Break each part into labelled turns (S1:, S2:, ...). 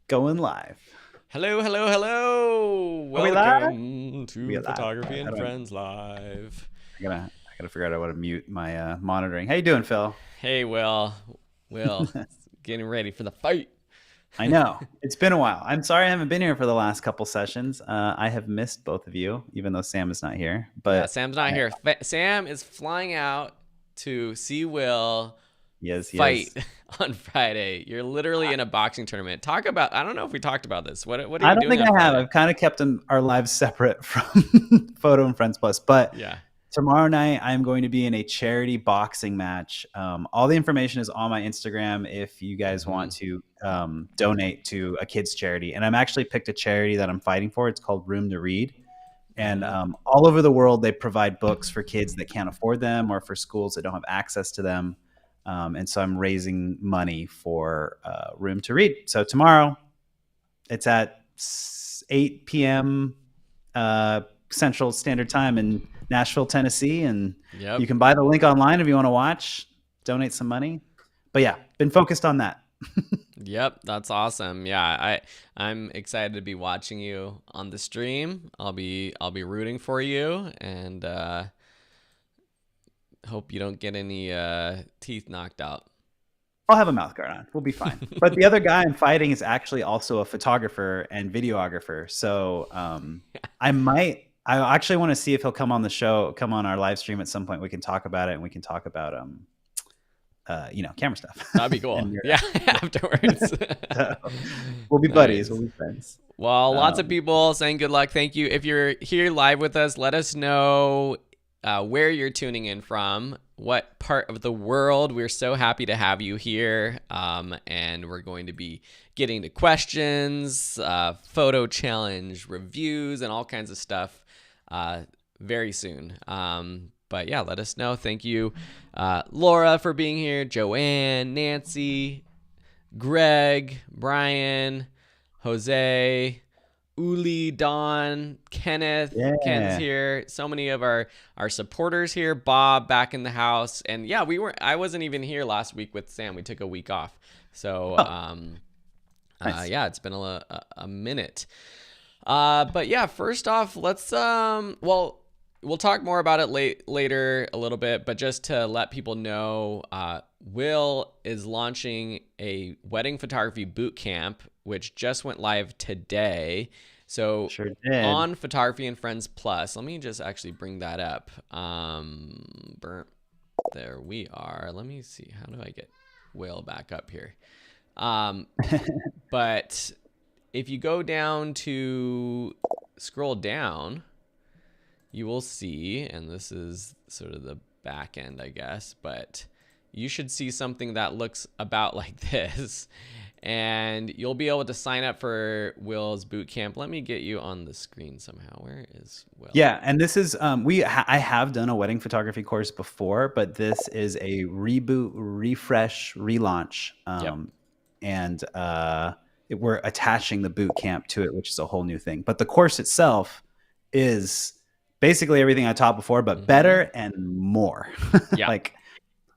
S1: Going live.
S2: Hello, hello, hello.
S1: Are we live?
S2: Welcome
S1: We
S2: to
S1: are live.
S2: Photography
S1: How
S2: and
S1: do I?
S2: Friends Live.
S1: I gotta figure out how to mute my monitoring. How you doing, Phil?
S2: Hey, Will, getting ready for the fight.
S1: I know it's been a while. I'm sorry I haven't been here for the last couple sessions. I have missed both of you, even though Sam is not here.
S2: Yeah,
S1: But
S2: Sam's not here. Sam is flying out to see Will
S1: he
S2: fight
S1: is.
S2: on Friday. You're literally in a boxing tournament. Talk about, I don't know if we talked about this. What are
S1: I
S2: you
S1: don't
S2: doing
S1: think
S2: on
S1: I have.
S2: Friday?
S1: I've kind of kept our lives separate from Photo and Friends Plus. But
S2: Yeah.
S1: tomorrow night, I'm going to be in a charity boxing match. All the information is on my Instagram if you guys
S2: Mm-hmm.
S1: want to donate to a kids' charity. And I'm actually picked a charity that I'm fighting for. It's called Room to Read. And
S2: Mm-hmm.
S1: all over the world, they provide books for kids that can't afford them or for schools that don't have access to them. And so I'm raising money for Room to Read. So tomorrow, it's at 8 p.m. Central Standard Time in Nashville, Tennessee, and you
S2: Yep.
S1: can buy the link online if you want to watch, donate some money. But yeah, been focused on that.
S2: Yep, that's awesome. Yeah, I'm excited to be watching you on the stream. I'll be rooting for you and hope you don't get any teeth knocked out.
S1: I'll have a mouth guard on. We'll be fine. But the other guy I'm fighting is actually also a photographer and videographer. So I actually want to see if he'll come on the show, come on our live stream at some point. We can talk about it and we can talk about camera stuff.
S2: That'd be cool. Yeah, afterwards.
S1: So we'll be buddies.
S2: Nice.
S1: We'll be friends.
S2: Well, lots of people saying good luck. Thank you. If you're here live with us, let us know where you're tuning in from, what part of the world. We're so happy to have you here. And we're going to be getting to questions, photo challenge, reviews, and all kinds of stuff very soon. But yeah, let us know. Thank you, Laura, for being here, Joanne, Nancy, Greg, Brian, Jose, Uli, Don, Kenneth.
S1: Yeah.
S2: Ken's here. So many of our supporters here. Bob back in the house. And yeah, I wasn't even here last week with Sam. We took a week off. So
S1: Nice.
S2: yeah, it's been a minute. But yeah, first off, let's we'll talk more about it later a little bit, but just to let people know, Will is launching a wedding photography boot camp, which just went live today. So
S1: Sure did.
S2: on Photography and Friends Plus, let me just actually bring that up. There we are. Let me see. How do I get Will back up here? But if you go down to scroll down, you will see, and this is sort of the back end, I guess, but you should see something that looks about like this, and you'll be able to sign up for Will's boot camp. Let me get you on the screen somehow. Where is Will?
S1: Yeah, and this is I have done a wedding photography course before, but this is a reboot, refresh, relaunch,
S2: Yep.
S1: and we're attaching the boot camp to it, which is a whole new thing. But the course itself is basically everything I taught before, but better and more.
S2: Yeah.
S1: Like,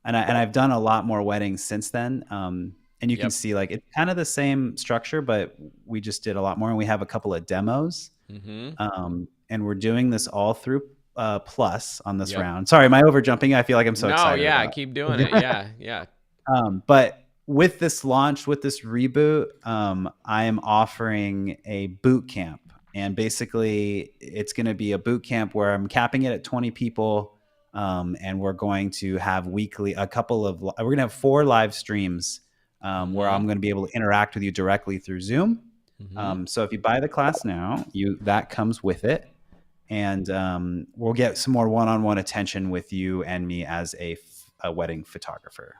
S1: and I've done a lot more weddings since then. And you can
S2: Yep.
S1: see like it's kind of the same structure, but we just did a lot more, and we have a couple of demos. And we're doing this all through Plus on this
S2: Yep.
S1: round. Sorry, am I over jumping? I feel like I'm so
S2: No,
S1: excited.
S2: yeah,
S1: about
S2: keep doing it. Yeah.
S1: But with this launch, with this reboot, I am offering a boot camp. And basically, it's going to be a boot camp where I'm capping it at 20 people. And we're going to have we're going to have 4 live streams where I'm going to be able to interact with you directly through Zoom. So if you buy the class now, that comes with it. And we'll get some more one-on-one attention with you and me as a wedding photographer.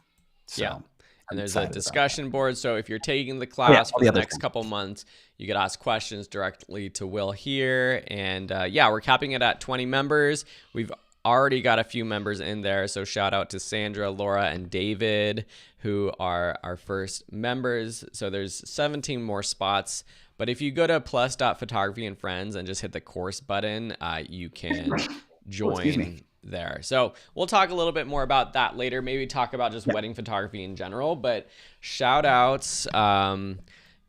S1: So
S2: Yeah.
S1: I'm
S2: And there's a
S1: excited about
S2: discussion board. So if you're taking the class
S1: all
S2: for
S1: the
S2: the
S1: other
S2: next
S1: things.
S2: couple months, you could ask questions directly to Will here. And yeah, we're capping it at 20 members. We've already got a few members in there. So shout out to Sandra, Laura, and David, who are our first members. So there's 17 more spots. But if you go to plus.photography and friends and just hit the course button, you can join there. So we'll talk a little bit more about that later. Maybe talk about just wedding photography in general, but shout outs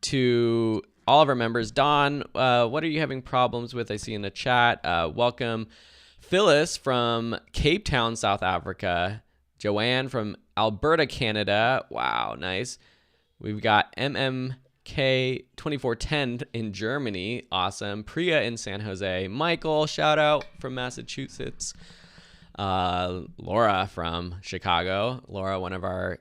S2: to all of our members. Don, what are you having problems with? I see in the chat. Welcome. Phyllis from Cape Town, South Africa. Joanne from Alberta, Canada. Wow, nice. We've got MMK 2410 in Germany. Awesome. Priya in San Jose. Michael, shout out from Massachusetts. Laura from Chicago. Laura, one of our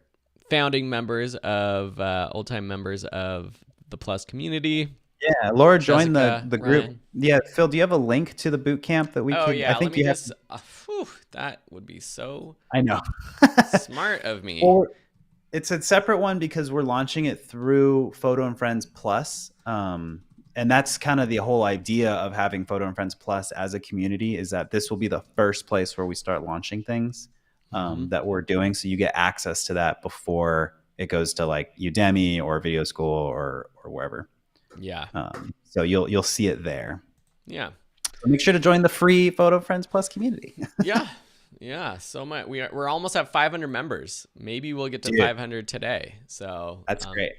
S2: founding members of old time members of the Plus community.
S1: Yeah, Laura joined
S2: Jessica,
S1: the group.
S2: Ryan.
S1: Yeah, Phil, do you have a link to the boot camp that we
S2: Oh
S1: could? I
S2: yeah, let
S1: think
S2: me
S1: you have.
S2: just. That would be so
S1: I know.
S2: smart of me.
S1: Or it's a separate one because we're launching it through Photo and Friends Plus. And that's kind of the whole idea of having Photo and Friends Plus as a community, is that this will be the first place where we start launching things that we're doing. So you get access to that before it goes to like Udemy or Video School or wherever.
S2: Yeah.
S1: So you'll see it there.
S2: Yeah.
S1: So make sure to join the free Photo Friends Plus community.
S2: Yeah. So much. We're almost at 500 members. Maybe we'll get to 500 today. So
S1: that's great.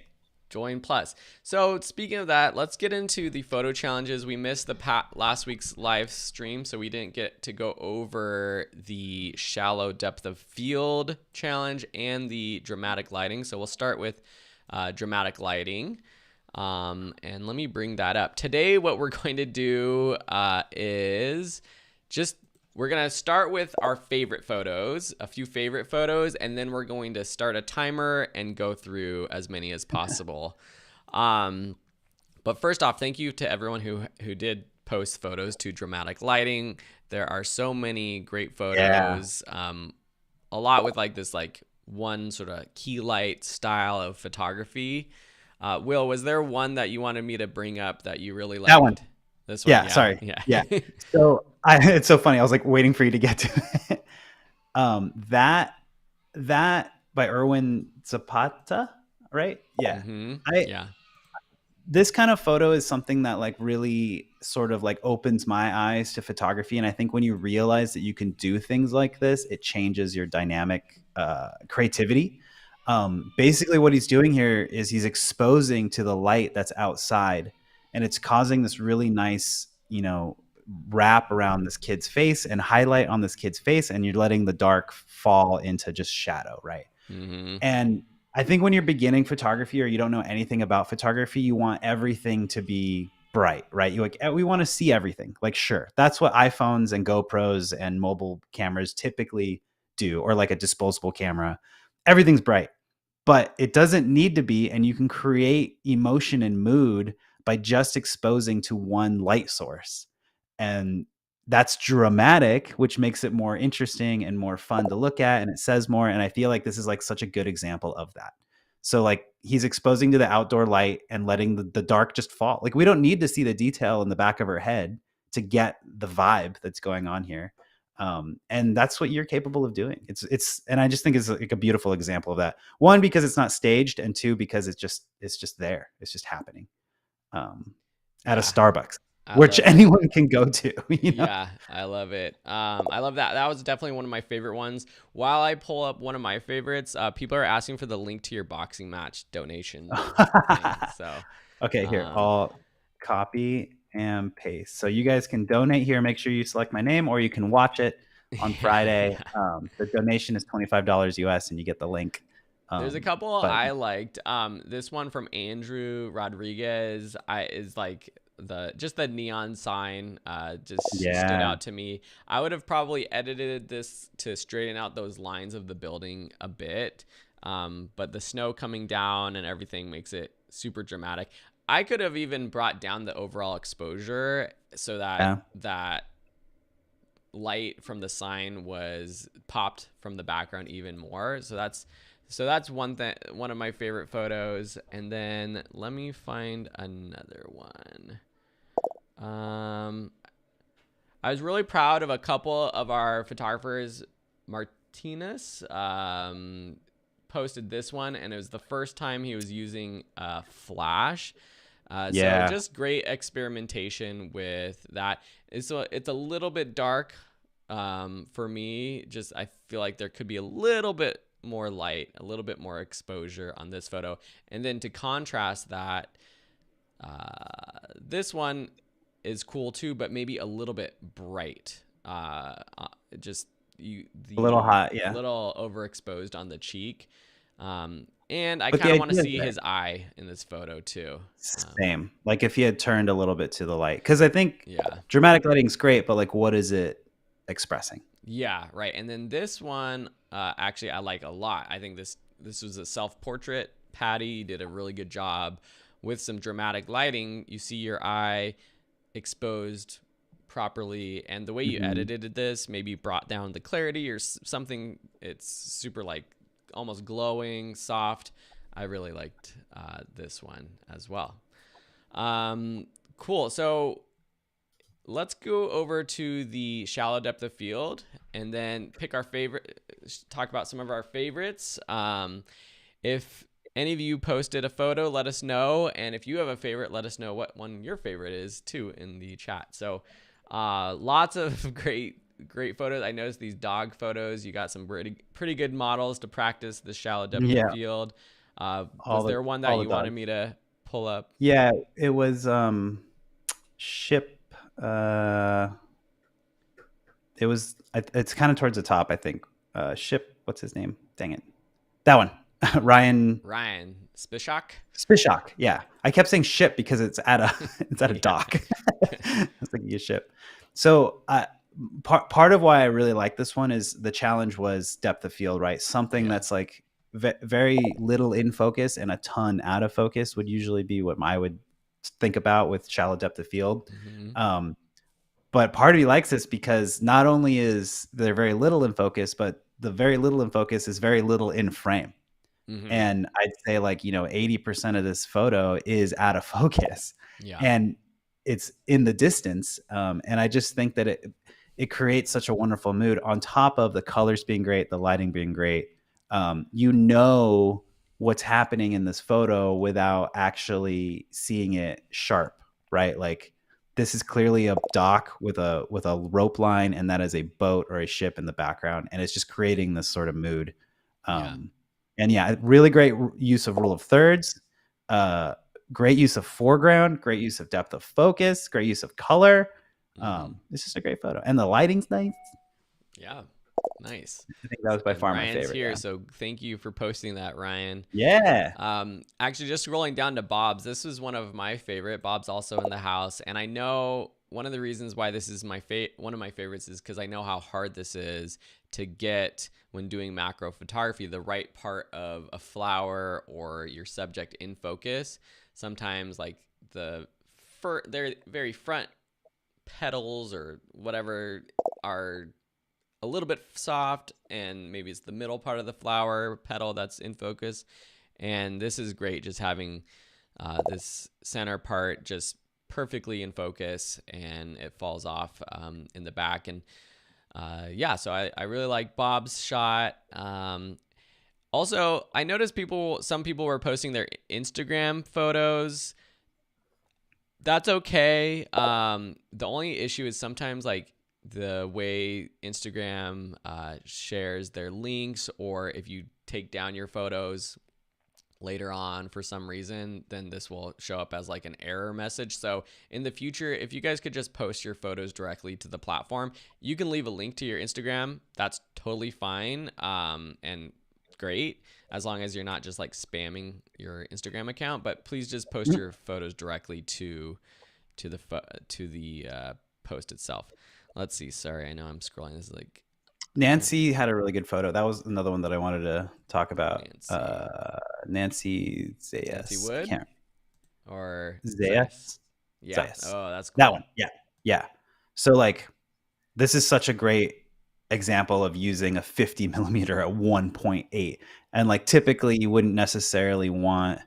S2: Join Plus. So speaking of that, let's get into the photo challenges. We missed the last week's live stream, so we didn't get to go over the shallow depth of field challenge and the dramatic lighting. So we'll start with dramatic lighting. And let me bring that up. Today, what we're going to do is we're going to start with our favorite photos, a few favorite photos, and then we're going to start a timer and go through as many as possible. But first off, thank you to everyone who did post photos to dramatic lighting. There are so many great photos, a lot with like this like one sort of key light style of photography. Will, was there one that you wanted me to bring up that you really liked?
S1: That one.
S2: This one?
S1: Yeah, sorry. Yeah. So it's so funny. I was like waiting for you to get to it. That by Erwin Zapata, right? Yeah. This kind of photo is something that like really sort of like opens my eyes to photography. And I think when you realize that you can do things like this, it changes your dynamic creativity. Basically what he's doing here is he's exposing to the light that's outside, and it's causing this really nice, wrap around this kid's face and highlight on this kid's face, and you're letting the dark fall into just shadow, right? And I think when you're beginning photography or you don't know anything about photography, you want everything to be bright, right? You like, we want to see everything. Like, sure, that's what iPhones and GoPros and mobile cameras typically do, or like a disposable camera. Everything's bright, but it doesn't need to be. And you can create emotion and mood by just exposing to one light source. And that's dramatic, which makes it more interesting and more fun to look at. And it says more. And I feel like this is like such a good example of that. So like he's exposing to the outdoor light and letting the dark just fall. Like we don't need to see the detail in the back of her head to get the vibe that's going on here. And that's what you're capable of doing. And I just think it's like a beautiful example of that. One, because it's not staged, and two, because it's just there. It's just happening at a Starbucks, which anyone can go to.
S2: Yeah, I love it. I love that. That was definitely one of my favorite ones. While I pull up one of my favorites, people are asking for the link to your boxing match donation thing, so
S1: okay, here, I'll copy and paste. So you guys can donate here. Make sure you select my name, or you can watch it on Friday. The donation is $25 US, and you get the link.
S2: There's a couple I liked. This one from Andrew Rodriguez is like the neon sign stood out to me. I would have probably edited this to straighten out those lines of the building a bit, but the snow coming down and everything makes it super dramatic. I could have even brought down the overall exposure so that that light from the sign was popped from the background even more. So that's one of my favorite photos. And then let me find another one. I was really proud of a couple of our photographers. Martinez posted this one, and it was the first time he was using flash. So just great experimentation with that. It's a little bit dark for me. Just I feel like there could be a little bit more light, a little bit more exposure on this photo. And then to contrast that, this one is cool too, but maybe a little bit bright. Just
S1: A little
S2: the
S1: hot,
S2: a
S1: yeah.
S2: little overexposed on the cheek. And I
S1: But the
S2: kind of want to
S1: idea is
S2: see
S1: there.
S2: his eye in this photo too.
S1: Same. Like if he had turned a little bit to the light, because I think
S2: Yeah.
S1: dramatic lighting's great, but like, what is it expressing?
S2: Yeah, right. And then this one, actually, I like a lot. I think this was a self portrait. Patty did a really good job with some dramatic lighting. You see your eye exposed properly, and the way you
S1: Hmm.
S2: edited this maybe brought down the clarity or something. It's super like almost glowing, soft. I really liked this one as well. Um, cool. So let's go over to the shallow depth of field and then pick our favorite, talk about some of our favorites. If any of you posted a photo, let us know. And if you have a favorite, let us know what one your favorite is too in the chat. So lots of great photos. I noticed these dog photos. You got some pretty good models to practice the shallow depth of
S1: Yeah,
S2: field. Was
S1: all the
S2: there one that
S1: all the
S2: you wanted
S1: dogs.
S2: me to pull up?
S1: Yeah, it was ship. Uh, it was. It's kind of towards the top, I think. Ship. What's his name? Dang it, that one. Ryan
S2: Ryan Spishak.
S1: Spishak. Yeah, I kept saying ship because it's at a it's at a
S2: Yeah.
S1: dock. It's like a ship. So part of why I really like this one is the challenge was depth of field, right? Something
S2: Yeah.
S1: that's like very little in focus and a ton out of focus would usually be what I would think about with shallow depth of field.
S2: Mm-hmm.
S1: Um, but part of me likes this because not only is there very little in focus, but the very little in focus is very little in frame.
S2: Mm-hmm.
S1: And I'd say like, 80% of this photo is out of focus
S2: Yeah.
S1: and it's in the distance. And I just think that it creates such a wonderful mood on top of the colors being great, the lighting being great. What's happening in this photo without actually seeing it sharp, right? Like this is clearly a dock with a rope line, and that is a boat or a ship in the background, and it's just creating this sort of mood.
S2: Yeah.
S1: Um, and yeah, really great use of rule of thirds, uh, great use of foreground, great use of depth of focus, great use of color.
S2: Mm-hmm.
S1: It's just a great photo, and the lighting's nice.
S2: Yeah. Nice.
S1: I think that was by
S2: And
S1: far my
S2: Ryan's
S1: favorite.
S2: here,
S1: Yeah,
S2: so thank you for posting that, Ryan.
S1: yeah.
S2: Actually, just scrolling down to Bob's, this was one of my favorite. Bob's also in the house, and I know one of the reasons why this is one of my favorites is because I know how hard this is to get when doing macro photography, the right part of a flower or your subject in focus. Sometimes, like their very front petals or whatever are a little bit soft, and maybe it's the middle part of the flower petal that's in focus. And this is great, just having this center part just perfectly in focus, and it falls off in the back. And yeah, so I really like Bob's shot. Also, I noticed some people were posting their Instagram photos. That's okay. The only issue is sometimes like the way Instagram shares their links, or if you take down your photos later on for some reason, then this will show up as like an error message. So in the future, if you guys could just post your photos directly to the platform, you can leave a link to your Instagram. That's totally fine and great, as long as you're not just like spamming your Instagram account. But please just post your photos directly to the post itself. Let's see. Sorry, I know I'm scrolling. This is like
S1: Nancy had a really good photo. That was another one that I wanted to talk about.
S2: Nancy.
S1: Nancy
S2: Nancy
S1: Zayas. I
S2: Wood
S1: can't.
S2: or Zeiss.
S1: Zayas.
S2: Yeah.
S1: Zayas.
S2: Oh, that's
S1: That
S2: cool.
S1: one. Yeah. Yeah. So like this is such a great example of using a 50 millimeter at 1.8. And like typically you wouldn't necessarily want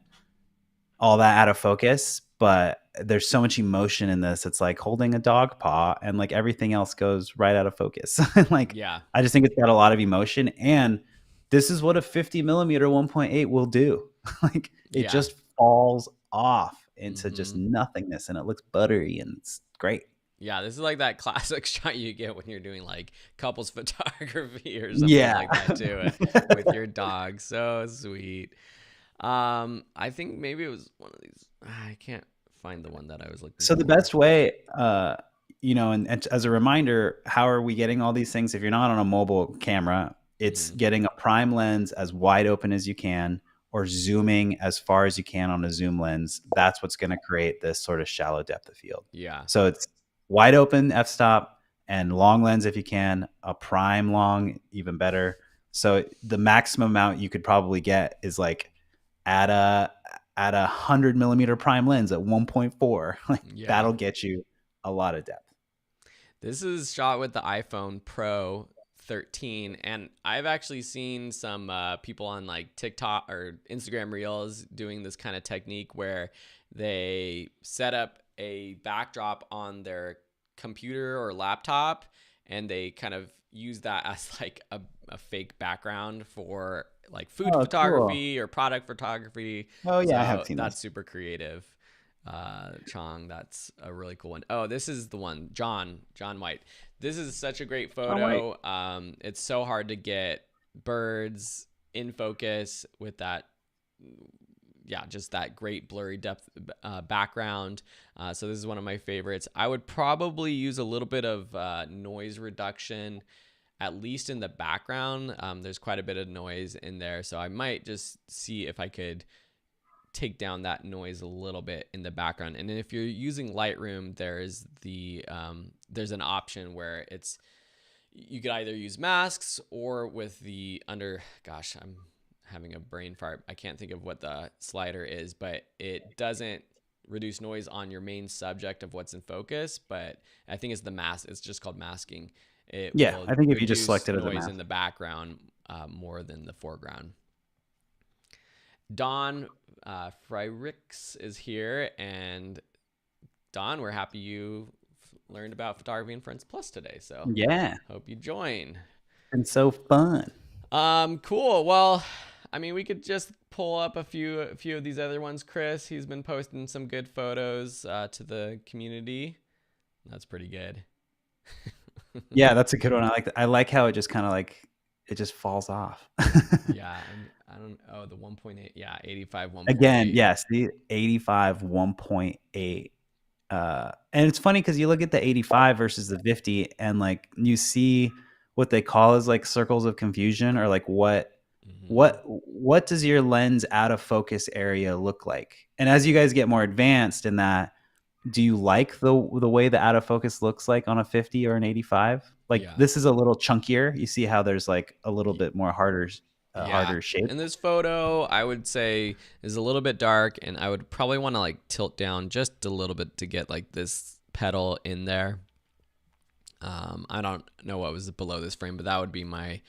S1: all that out of focus, but there's so much emotion in this. It's like holding a dog paw, and like everything else goes right out of focus. Like
S2: Yeah.
S1: I just think it's got a lot of emotion, and this is what a 50 millimeter 1.8 will do. Like it
S2: Yeah.
S1: just falls off into just
S2: Mm-hmm.
S1: nothingness, and it looks buttery, and it's great.
S2: Yeah, this is like that classic shot you get when you're doing like couples photography or something
S1: Yeah.
S2: like that too, with your dog. So sweet. I think maybe it was one of these. I can't find the one that I was looking
S1: So the
S2: for.
S1: best way, and as a reminder, how are we getting all these things? If you're not on a mobile camera, it's
S2: Hmm.
S1: getting a prime lens as wide open as you can, or zooming as far as you can on a zoom lens. That's what's going to create this sort of shallow depth of field.
S2: Yeah.
S1: So it's wide open f-stop and long lens if you can, a prime long, even better. So the maximum amount you could probably get is like at a 100 millimeter prime lens at 1.4. Like
S2: Yeah.
S1: that'll get you a lot of depth.
S2: This is shot with the iPhone Pro 13, and I've actually seen some people on like TikTok or Instagram Reels doing this kind of technique where they set up a backdrop on their computer or laptop, and they kind of use that as like a fake background for like food
S1: Oh, cool.
S2: photography or product photography.
S1: Oh yeah, I have
S2: So
S1: seen
S2: that's
S1: those.
S2: super creative. Chong, that's a really cool one. Oh, this is the one, John White. This is such a great
S1: John White.
S2: photo. It's so hard to get birds in focus with that, yeah, just that great blurry depth background. So this is one of my favorites. I would probably use a little bit of noise reduction, at least in the background. There's quite a bit of noise in there, so I might just see if I could take down that noise a little bit in the background. And then if you're using Lightroom, there's an option where you could either use masks or with the gosh, I'm having a brain fart. I can't think of what the slider is, but it doesn't reduce noise on your main subject of what's in focus, but I think it's the mask. It's just called masking. It
S1: Yeah,
S2: will
S1: I think if you just select
S2: reduce
S1: it as a
S2: noise
S1: mask.
S2: in the background more than the foreground. Don Fryrix is here, and Don, we're happy you learned about Photography and Friends Plus today. So
S1: Yeah,
S2: hope you join.
S1: and so fun.
S2: Cool. Well, I mean, we could just pull up a few of these other ones. Chris, he's been posting some good photos to the community. That's pretty good.
S1: Yeah, that's a good one. I like how it just kind of like it just falls off.
S2: Yeah, I don't. Oh, the 1.8. Yeah, 85
S1: Again,
S2: 1.8.
S1: yes, the 85 1.8. And it's funny because you look at the 85 versus the 50, and like you see what they call as like circles of confusion, or like
S2: Mm-hmm.
S1: what does your lens out of focus area look like? And as you guys get more advanced in that, do you like the way the out of focus looks like on a 50 or an 85? Like
S2: Yeah.
S1: this is a little chunkier. You see how there's like a little bit more
S2: Yeah.
S1: harder shape.
S2: And this photo, I would say, is a little bit dark, and I would probably want to like tilt down just a little bit to get like this petal in there. I don't know what was below this frame, but that would be my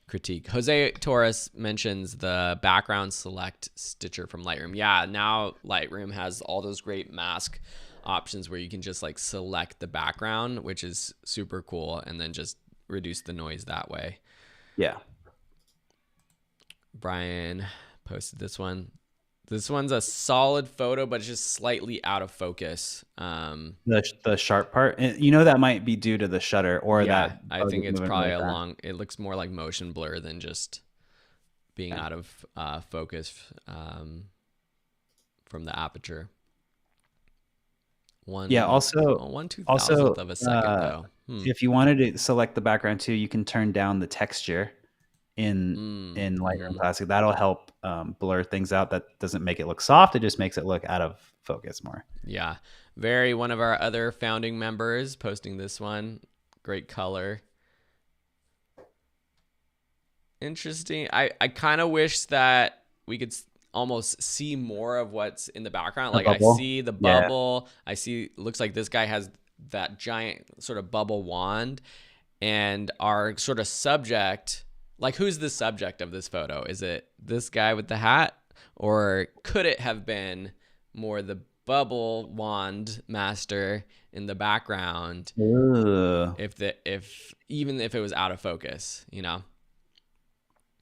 S2: critique. Jose Torres mentions the background select stitcher from Lightroom. Yeah, now Lightroom has all those great mask options where you can just like select the background, which is super cool, and then just reduce the noise that way.
S1: Yeah.
S2: Brian posted this one. This one's a solid photo, but it's just slightly out of focus.
S1: The sharp part. And you know that might be due to the shutter or
S2: Yeah,
S1: that
S2: I
S1: bug
S2: think
S1: is
S2: it's
S1: moving
S2: probably
S1: really fast.
S2: it looks more like motion blur than just being
S1: Yeah.
S2: out of focus from the aperture.
S1: Yeah,
S2: One two
S1: also,
S2: thousandth of a second though.
S1: if you wanted to select the background too, you can turn down the texture in Lightroom
S2: Mm-hmm.
S1: Classic. That'll help blur things out. That doesn't make it look soft. It just makes it look out of focus more.
S2: Yeah, very one of our other founding members posting this one. Great color. Interesting. I kind of wish that we could almost see more of what's in the background.
S1: A
S2: Like I
S1: bubble.
S2: see the
S1: Yeah.
S2: bubble. I see looks like this guy has that giant sort of bubble wand, and our sort of subject, like who's the subject of this photo? Is it this guy with the hat, or could it have been more the bubble wand master in the background
S1: Ooh.
S2: if even if it was out of focus, you know?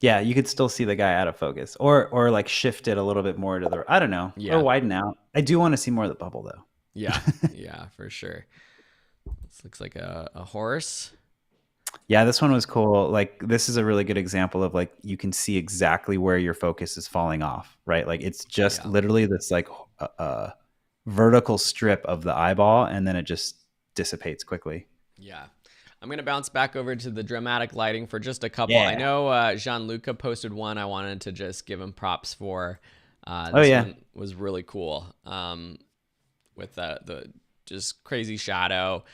S1: Yeah, you could still see the guy out of focus, or like shift it a little bit more to the. I don't know, or
S2: Yeah.
S1: widen out. I do want to see more of the bubble though.
S2: Yeah, yeah, for sure. This looks like a horse.
S1: Yeah, this one was cool. Like this is a really good example of like you can see exactly where your focus is falling off, right? Like it's just
S2: Yeah.
S1: literally this like vertical strip of the eyeball, and then it just dissipates quickly.
S2: Yeah. I'm going to bounce back over to the dramatic lighting for just a couple. I
S1: Yeah.
S2: know Gianluca posted one I wanted to just give him props for.
S1: Oh
S2: This
S1: yeah.
S2: one was really cool with the just crazy shadow.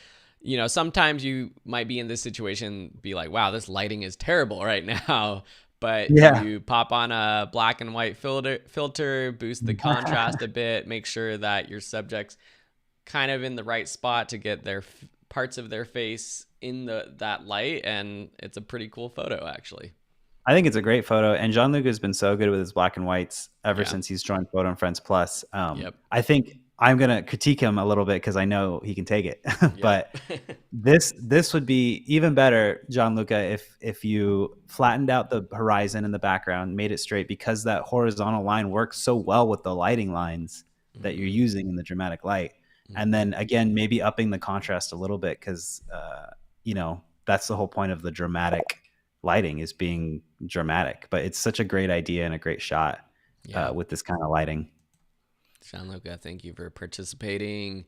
S2: You know, sometimes you might be in this situation, be like, wow, this lighting is terrible right now. But
S1: Yeah.
S2: you pop on a black and white filter, boost the contrast a bit, make sure that your subject's kind of in the right spot to get their parts of their face in that light, and it's a pretty cool photo actually.
S1: I think it's a great photo, and Jean-Luc has been so good with his black and whites ever
S2: Yeah.
S1: since he's joined Photo and Friends Plus.
S2: Yep.
S1: I think I'm gonna critique him a little bit because I know he can take it,
S2: Yep.
S1: but this would be even better, Gianluca, if you flattened out the horizon in the background, made it straight, because that horizontal line works so well with the lighting lines that you're
S2: Mm-hmm.
S1: using in the dramatic light. And
S2: Mm-hmm.
S1: then again, maybe upping the contrast a little bit because that's the whole point of the dramatic lighting, is being dramatic. But it's such a great idea and a great shot
S2: Yeah.
S1: with this kind of lighting.
S2: Gianluca, thank you for participating.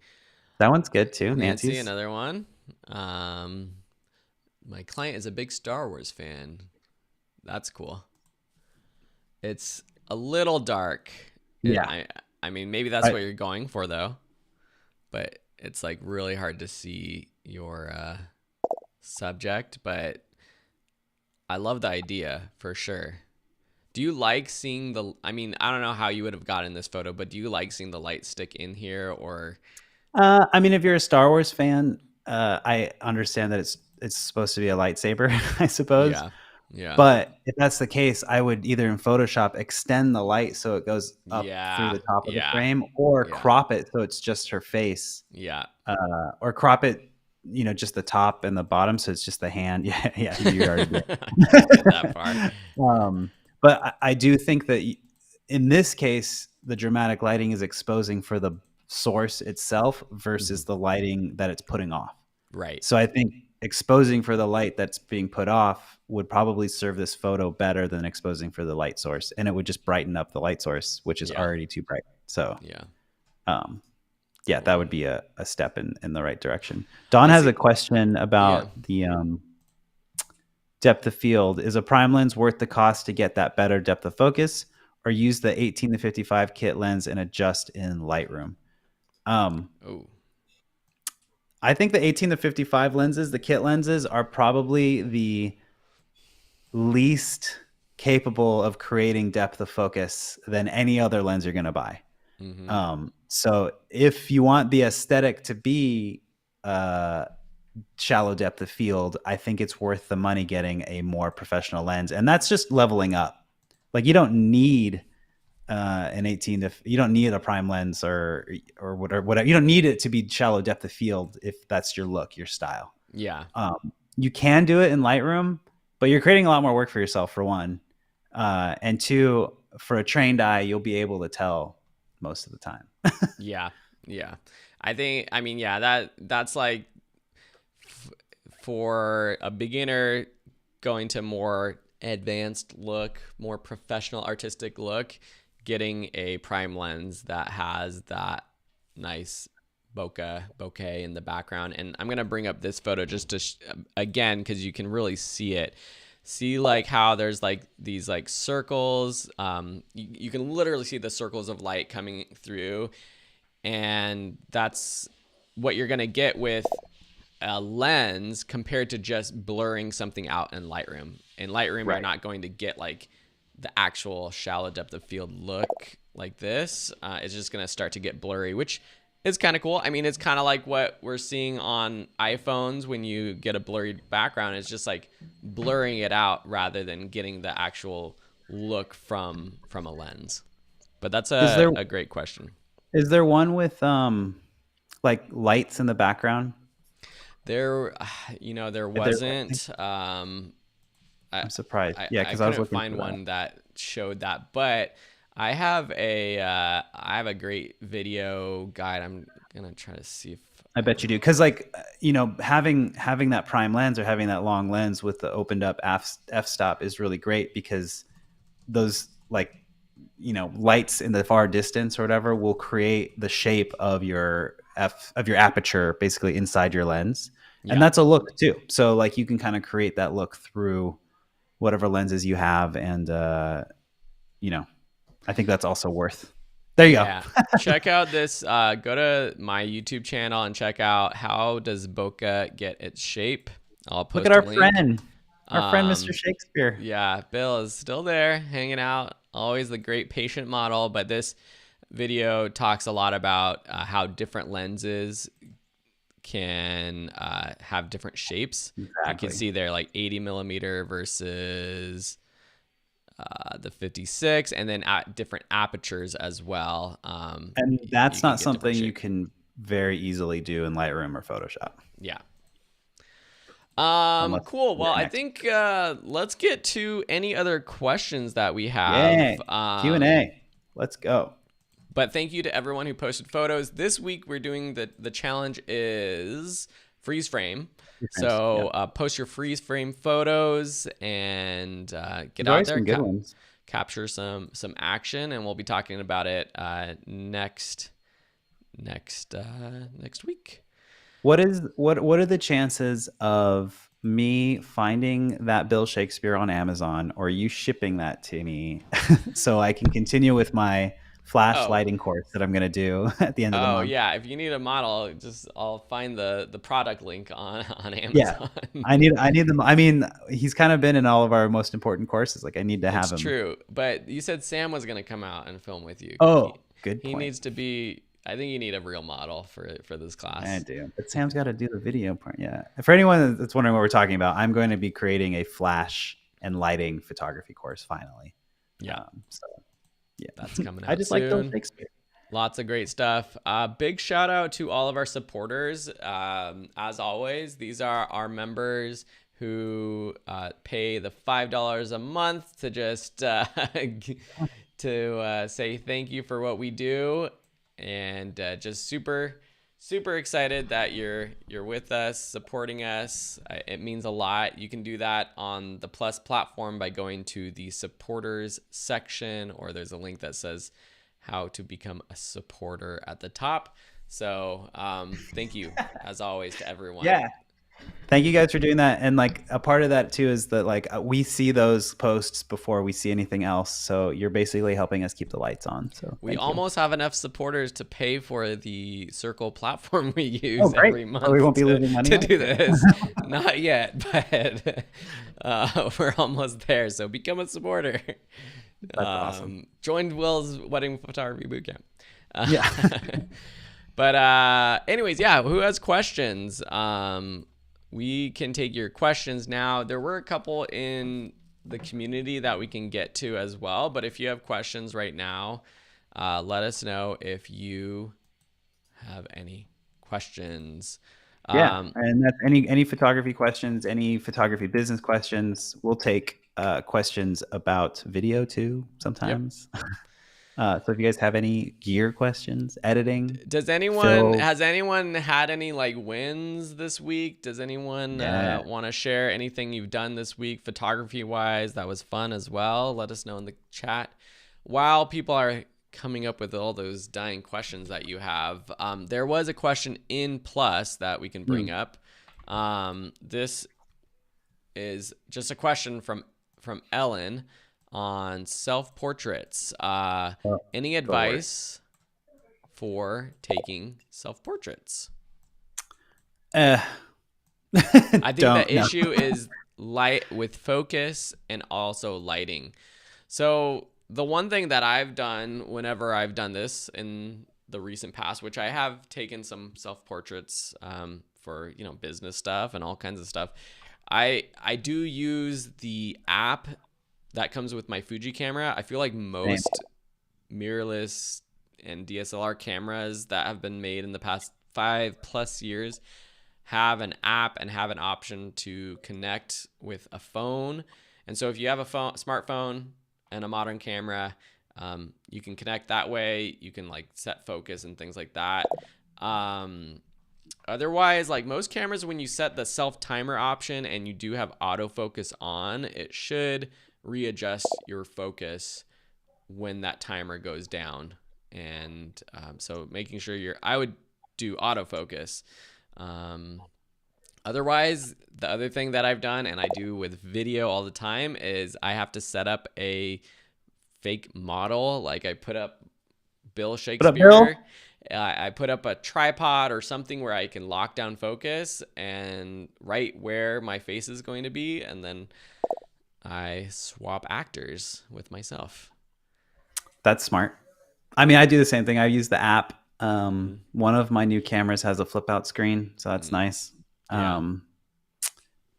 S1: That one's good too,
S2: Nancy,
S1: Nancy's.
S2: another one. Um, my client is a big Star Wars fan. That's cool. It's a little dark. It,
S1: Yeah.
S2: I mean, maybe that's
S1: I,
S2: what you're going for though. But it's like really hard to see your subject. But I love the idea for sure. Do you like seeing the? I mean, I don't know how you would have gotten this photo, but do you like seeing the light stick in here or?
S1: I mean, if you're a Star Wars fan, I understand that it's supposed to be a lightsaber, I suppose.
S2: Yeah, yeah,
S1: But if that's the case, I would either in Photoshop extend the light so it goes up through
S2: yeah,
S1: the top of the
S2: yeah,
S1: frame, or
S2: yeah,
S1: crop it so it's just her face,
S2: yeah.
S1: or crop it, just the top and the bottom so it's just the hand. Yeah, yeah, you already did.
S2: I didn't get that far.
S1: But I do think that in this case, the dramatic lighting is exposing for the source itself
S2: Hmm.
S1: versus the lighting that it's putting off.
S2: Right.
S1: So I think exposing for the light that's being put off would probably serve this photo better than exposing for the light source, and it would just brighten up the light source, which is
S2: Yeah.
S1: already too bright. So,
S2: Yeah.
S1: um, yeah, that
S2: Cool.
S1: would be a step in the right direction. Don
S2: I
S1: has
S2: see.
S1: a question
S2: Yeah.
S1: about the depth of field. Is a prime lens worth the cost to get that better depth of focus, or use the 18 to 55 kit lens and adjust in Lightroom? Um,
S2: Oh.
S1: I think the 18 to 55 lenses, the kit lenses, are probably the least capable of creating depth of focus than any other lens you're going to buy.
S2: Mm-hmm.
S1: So if you want the aesthetic to be shallow depth of field, I think it's worth the money getting a more professional lens, and that's just leveling up. Like you don't need an 18 to, you don't need a prime lens or whatever. You don't need it to be shallow depth of field if that's your look, your style.
S2: Yeah.
S1: You can do it in Lightroom, but you're creating a lot more work for yourself, for one, and two, for a trained eye, you'll be able to tell most of the time.
S2: Yeah. Yeah. I think. I mean, yeah. That's like for a beginner going to more advanced look, more professional artistic look, getting a prime lens that has that nice bokeh in the background. And I'm going to bring up this photo just to again cuz you can really see it. See like how there's like these like circles, you can literally see the circles of light coming through, and that's what you're going to get with a lens compared to just blurring something out in Lightroom. In Lightroom, you're
S1: Right.
S2: not going to get like the actual shallow depth of field look like this. It's just going to start to get blurry, which is kind of cool. I mean, it's kind of like what we're seeing on iPhones when you get a blurry background. It's just like blurring it out rather than getting the actual look from a lens. But that's
S1: Is there
S2: a great question.
S1: is there one with like lights in the background?
S2: There, there
S1: I think
S2: wasn't. I,
S1: I'm surprised. Yeah,
S2: I
S1: because I was
S2: couldn't
S1: looking for
S2: find
S1: that.
S2: one that showed that, but I have a great video guide. I'm gonna try to see if
S1: I bet you do, because like having that prime lens or having that long lens with the opened up f stop is really great, because those like lights in the far distance or whatever will create the shape of your aperture basically inside your lens, and
S2: yeah,
S1: that's a look too. So like you can kind of create that look through whatever lenses you have, and you know I think that's also worth. There you go.
S2: yeah. Check out this. Go to my YouTube channel and check out how does bokeh get its shape. I'll
S1: Look at
S2: post a
S1: our
S2: link.
S1: friend Mr. Shakespeare.
S2: Yeah, Bill is still there, hanging out. Always the great patient model. But this video talks a lot about how different lenses can have different shapes. You can
S1: Exactly.
S2: see there like 80 millimeter versus the 56, and then at different apertures as well.
S1: And
S2: You
S1: that's
S2: can
S1: not
S2: get different
S1: something you
S2: shape.
S1: can very easily do in Lightroom or Photoshop,
S2: Yeah.
S1: unless
S2: Cool. Well,
S1: you're an
S2: I
S1: expert.
S2: think let's get to any other questions that we have.
S1: Yeah. Q&A. Let's go.
S2: But thank you to everyone who posted photos. This week we're doing the challenge is freeze frame.
S1: Your friends.
S2: So
S1: Yep.
S2: post your freeze frame photos and get
S1: There's
S2: out
S1: always
S2: there,
S1: some good ones.
S2: capture some action, and we'll be talking about it next week.
S1: What are the chances of me finding that Bill Shakespeare on Amazon, or you shipping that to me so I can continue with my flash
S2: Oh,
S1: lighting course that I'm going to do at the end of the
S2: oh
S1: month?
S2: yeah. If you need a model, I'll find the product link on
S1: Yeah.
S2: Amazon.
S1: I need them. I mean, he's kind of been in all of our most important courses. Like I need to have
S2: It's
S1: him.
S2: true, but you said Sam was gonna come out and film with you.
S1: Oh, good
S2: He
S1: point.
S2: needs to be. I think you need a real model for this
S1: I
S2: class.
S1: do. But Sam's got to do the video part. Yeah. For anyone that's wondering what we're talking about, I'm going to be creating a flash and lighting photography course finally.
S2: Yeah,
S1: So yeah,
S2: that's coming
S1: I
S2: out
S1: just like Bill
S2: soon.
S1: Shakespeare.
S2: Lots of great stuff. Big shout out to all of our supporters. As always, these are our members who pay the $5 a month to just to say thank you for what we do, and just super excited that you're with us, supporting us. It means a lot. You can do that on the Plus platform by going to the supporters section, or there's a link that says how to become a supporter at the top. So thank you as always to everyone.
S1: Yeah. Thank you guys for doing that. And like a part of that too is that like we see those posts before we see anything else. So you're basically helping us keep the lights on. So
S2: We
S1: thank you.
S2: almost have enough supporters to pay for the Circle platform we
S1: Oh,
S2: use
S1: great.
S2: every
S1: So we
S2: month
S1: won't be losing money
S2: to
S1: on
S2: do
S1: it.
S2: this. Not yet, but we're almost there. So become a supporter.
S1: That's awesome.
S2: Join Will's wedding photography bootcamp.
S1: Yeah.
S2: But anyways, yeah, who has questions? We can take your questions now. There were a couple in the community that we can get to as well. But if you have questions right now, let us know if you have any questions.
S1: Yeah. And that's any photography questions, any photography business questions. We'll take questions about video too
S2: Yep.
S1: sometimes. So if you guys have any gear questions, editing,
S2: Has
S1: Phil,
S2: anyone had any like wins this week? Does anyone
S1: yeah,
S2: want to share anything you've done this week photography wise that was fun as well? Let us know in the chat. While people are coming up with all those dying questions that you have, there was a question in Plus that we can bring up. This is just a question from Ellen on self-portraits. Any
S1: forward.
S2: advice for taking self-portraits?
S1: Uh,
S2: I think the
S1: don't know.
S2: issue is light with focus and also lighting. So the one thing that I've done whenever I've done this in the recent past, which I have taken some self-portraits for business stuff and all kinds of stuff, I do use the app that comes with my Fuji camera. I feel like most mirrorless and DSLR cameras that have been made in the past 5+ years have an app and have an option to connect with a phone. And so if you have a smartphone and a modern camera, You can connect that way. You can like set focus and things like that. Um, Otherwise, like most cameras, when you set the self timer option and you do have autofocus on, it should readjust your focus when that timer goes down. And so making sure I would do autofocus. Um, Otherwise, the other thing that I've done and I do with video all the time is I have to set up a fake model. Like I put up Bill
S1: What up, Bill?
S2: Shakespeare. I put up a tripod or something where I can lock down focus and right where my face is going to be, and then I swap actors with myself.
S1: That's smart. I mean, I do the same thing. I use the app.
S2: Mm-hmm.
S1: One of my new cameras has a flip out screen, so that's
S2: Mm.
S1: nice.
S2: Yeah.
S1: Um,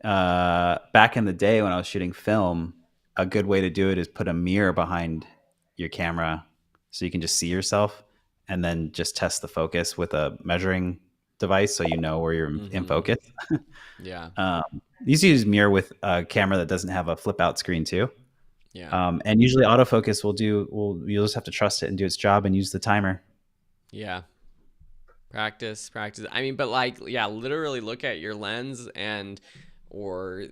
S1: Back in the day when I was shooting film, a good way to do it is put a mirror behind your camera so you can just see yourself and then just test the focus with a measuring device so you know where you're in
S2: Mm-hmm.
S1: focus.
S2: Yeah.
S1: You used to use mirror with a camera that doesn't have a flip out screen too.
S2: Yeah.
S1: And usually autofocus you'll just have to trust it and do its job and use the timer.
S2: Yeah. Practice, practice. I mean, but like, yeah, literally look at your lens and or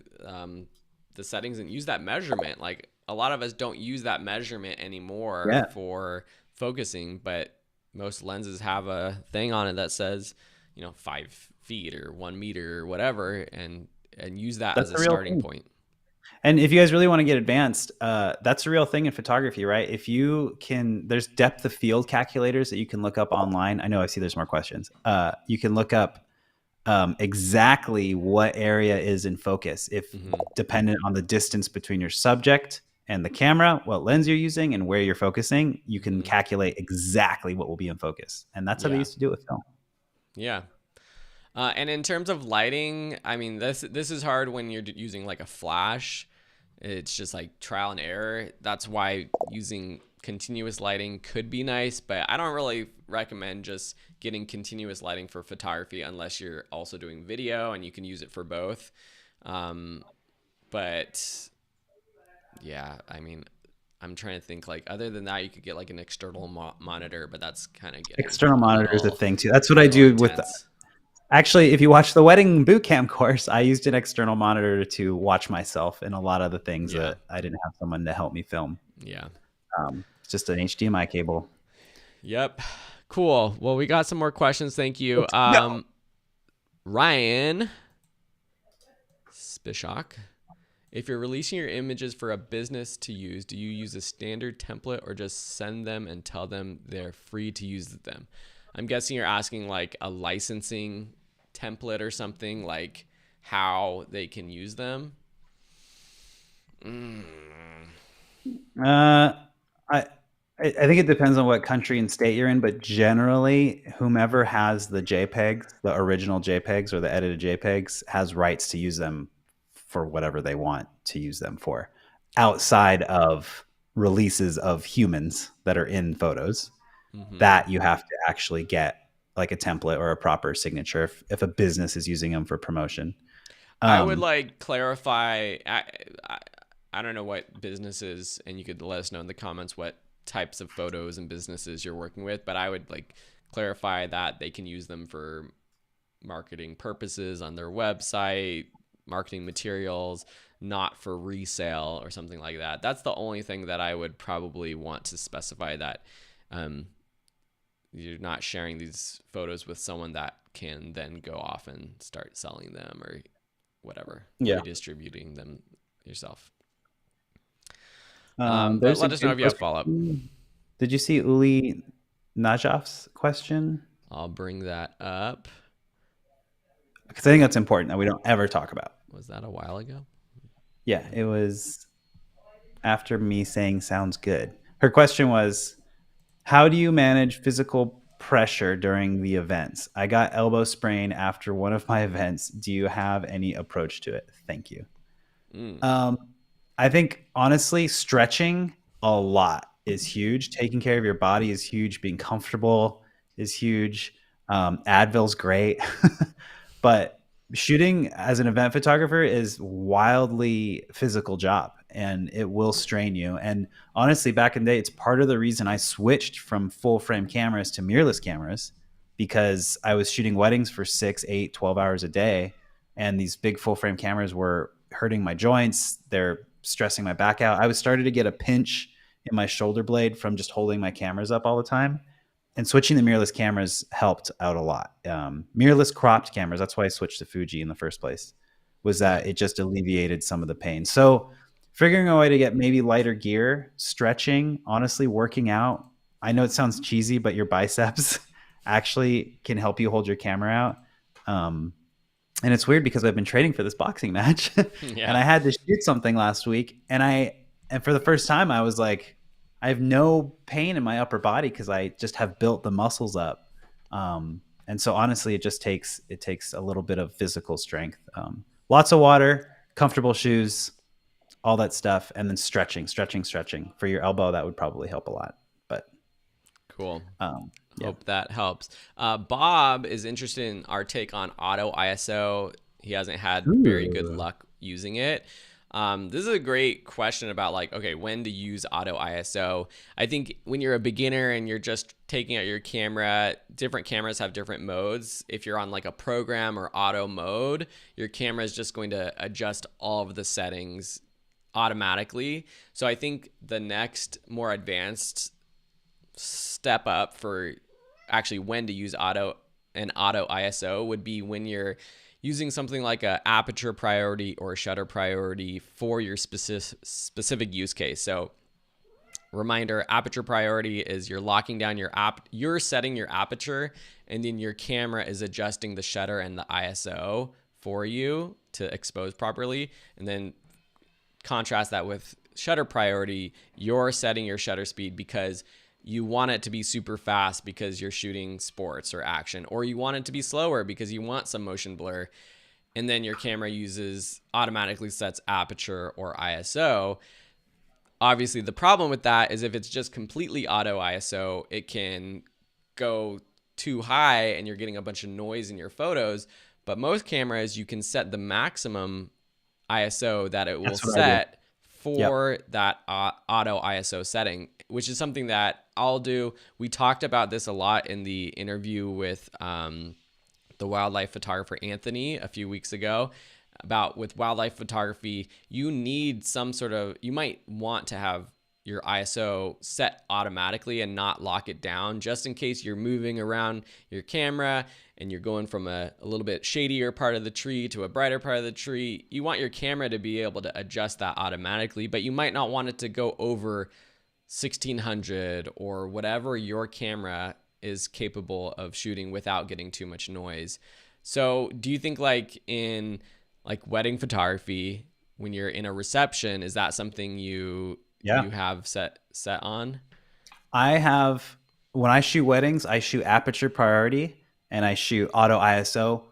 S2: the settings and use that measurement. Like a lot of us don't use that measurement anymore
S1: Yeah.
S2: for focusing, but most lenses have a thing on it that says, 5 feet or 1 meter or whatever, and use that
S1: That's
S2: as a
S1: the real
S2: starting
S1: thing.
S2: point.
S1: And if you guys really want to get advanced, that's a real thing in photography, right? If you can, there's depth of field calculators that you can look up online. I know I see there's more questions. You can look up exactly what area is in focus, if
S2: Mm-hmm.
S1: dependent on the distance between your subject and the camera, what lens you're using, and where you're focusing, you can
S2: Mm-hmm.
S1: calculate exactly what will be in focus. And that's how they
S2: Yeah.
S1: used to do it with film.
S2: Yeah. And in terms of lighting, I mean, this is hard when you're using like a flash. It's just like trial and error. That's why using continuous lighting could be nice, but I don't really recommend just getting continuous lighting for photography unless you're also doing video and you can use it for both. Um, but yeah, I mean, I'm trying to think like other than that, you could get like an external monitor, but that's kind of getting
S1: External
S2: a
S1: monitor is a
S2: little
S1: thing too. That's what
S2: a
S1: I
S2: little
S1: do with.
S2: intense.
S1: Actually, if you watch the wedding boot camp course, I used an external monitor to watch myself in a lot of the things
S2: Yeah.
S1: that I didn't have someone to help me film.
S2: Yeah.
S1: It's just an HDMI cable.
S2: Yep. Cool. Well, we got some more questions. Thank you.
S1: Let's go.
S2: Ryan Spishak. If you're releasing your images for a business to use, do you use a standard template or just send them and tell them they're free to use them? I'm guessing you're asking like a licensing template or something, like how they can use them. Mm.
S1: Uh, I I think it depends on what country and state you're in, but generally, whomever has the JPEGs, the original JPEGs or the edited JPEGs, has rights to use them for whatever they want to use them for, outside of releases of humans that are in photos.
S2: Mm-hmm.
S1: That you have to actually get like a template or a proper signature if a business is using them for promotion.
S2: I would
S1: Um,
S2: like clarify. I, I don't know what businesses, and you could let us know in the comments what types of photos and businesses you're working with. But I would like clarify that they can use them for marketing purposes on their website, marketing materials, not for resale or something like that. That's the only thing that I would probably want to specify, that um, you're not sharing these photos with someone that can then go off and start selling them or whatever,
S1: yeah.
S2: redistributing them yourself. But
S1: There's a
S2: let us know
S1: good
S2: if you have follow up.
S1: question. Did you see Uli Najaf's question?
S2: I'll bring that up.
S1: Because I think that's important that we don't ever talk about.
S2: Was that a while ago?
S1: Yeah, it was after me saying sounds good. Her question was, how do you manage physical pressure during the events? I got elbow sprain after one of my events. Do you have any approach to it? Thank you.
S2: Mm,
S1: Um, I think honestly, stretching a lot is huge. Taking care of your body is huge. Being comfortable is huge. Advil's great, but shooting as an event photographer is wildly physical job, and it will strain you. And honestly, back in the day, it's part of the reason I switched from full frame cameras to mirrorless cameras, because I was shooting weddings for 6, 8, 12 hours a day. And these big full frame cameras were hurting my joints. They're stressing my back out. I was starting to get a pinch in my shoulder blade from just holding my cameras up all the time. And switching the mirrorless cameras helped out a lot. Mirrorless cropped cameras, that's why I switched to Fuji in the first place, was
S2: Yeah.
S1: that it just alleviated some of the pain. So figuring a way to get maybe lighter gear, stretching, honestly, working out. I know it sounds cheesy, but your biceps actually can help you hold your camera out. And it's weird because I've been training for this boxing match and
S2: Yeah.
S1: I had to shoot something last week, and for the first time I was like, I have no pain in my upper body because I just have built the muscles up. And so honestly, it takes a little bit of physical strength. Lots of water, comfortable shoes, all that stuff, and then stretching for your elbow. That would probably help a lot. But
S2: Cool.
S1: yeah.
S2: Hope that helps. Bob is interested in our take on auto ISO. He hasn't had very good
S1: Ooh.
S2: luck using it. This is a great question about like, okay, when to use auto ISO. I think when you're a beginner and you're just taking out your camera, different cameras have different modes. If you're on like a program or auto mode, your camera is just going to adjust all of the settings automatically. So I think the next more advanced step up for actually when to use auto ISO would be when you're using something like a aperture priority or a shutter priority for your specific use case. So reminder, aperture priority is you're locking down you're setting your aperture, and then your camera is adjusting the shutter and the ISO for you to expose properly. And then contrast that with shutter priority, you're setting your shutter speed because you want it to be super fast because you're shooting sports or action, or you want it to be slower because you want some motion blur. And then your camera automatically sets aperture or ISO. Obviously, the problem with that is if it's just completely auto ISO, it can go too high and you're getting a bunch of noise in your photos. But most cameras, you can set the maximum ISO that it will
S1: That's what I do.
S2: set for that auto ISO setting, which is something that I'll do. We talked about this a lot in the interview with the wildlife photographer Anthony a few weeks ago. About with wildlife photography, you might want to have your ISO set automatically and not lock it down, just in case you're moving around your camera and you're going from a little bit shadier part of the tree to a brighter part of the tree. You want your camera to be able to adjust that automatically, but you might not want it to go over 1600 or whatever your camera is capable of shooting without getting too much noise. So do you think like in like wedding photography, when you're in a reception, is that something you
S1: Yeah.
S2: have set on?
S1: I have, when I shoot weddings, I shoot aperture priority and I shoot auto ISO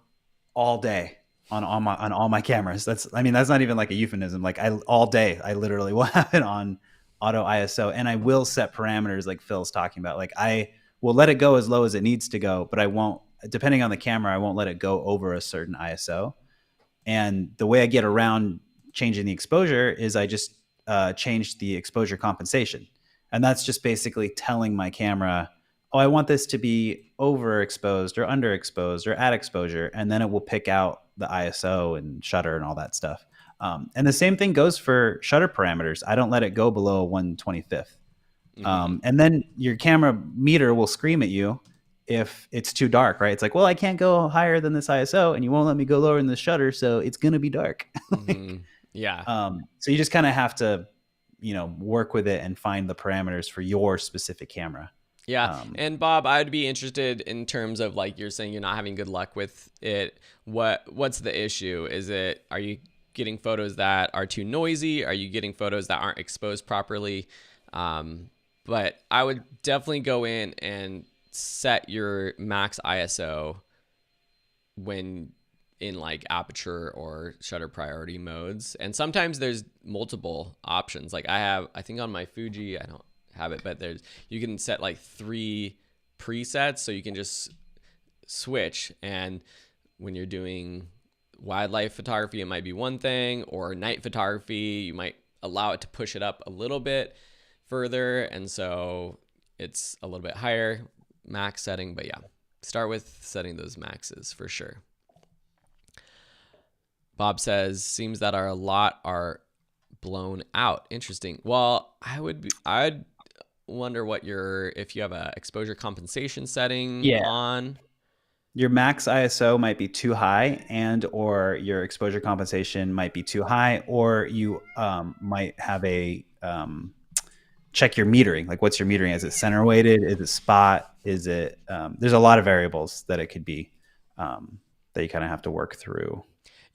S1: all day on all my cameras. That's not even like a euphemism. Like all day I literally will have it on auto ISO, and I will set parameters like Phil's talking about. Like I will let it go as low as it needs to go, but I won't, depending on the camera, I won't let it go over a certain ISO. And the way I get around changing the exposure is I just change the exposure compensation. And that's just basically telling my camera, oh, I want this to be overexposed or underexposed or at exposure. And then it will pick out the ISO and shutter and all that stuff. And the same thing goes for shutter parameters. I don't let it go below 1/25th.
S2: Mm-hmm.
S1: And then your camera meter will scream at you if it's too dark, right? It's like, well, I can't go higher than this ISO and you won't let me go lower than the shutter. So it's going to be dark.
S2: Mm-hmm. Yeah.
S1: So you just kind of have to, work with it and find the parameters for your specific camera.
S2: Yeah.
S1: Um,
S2: And Bob, I'd be interested in terms of like you're saying you're not having good luck with it. What's the issue? Are you getting photos that are too noisy? Are you getting photos that aren't exposed properly? But I would definitely go in and set your max ISO when in like aperture or shutter priority modes. And sometimes there's multiple options. Like I think on my Fuji, I don't have it, but you can set like 3 presets, so you can just switch. And when you're doing wildlife photography, it might be one thing, or night photography, you might allow it to push it up a little bit further, and so it's a little bit higher max setting. But yeah, start with setting those maxes for sure. Bob says, seems that a lot are blown out. Interesting. Well, I'd wonder what if you have a exposure compensation setting on.
S1: Your max ISO might be too high, and or your exposure compensation might be too high, or you might have a check your metering. Like, what's your metering? Is it center weighted? Is it spot? Is it? There's a lot of variables that it could be that you kind of have to work through.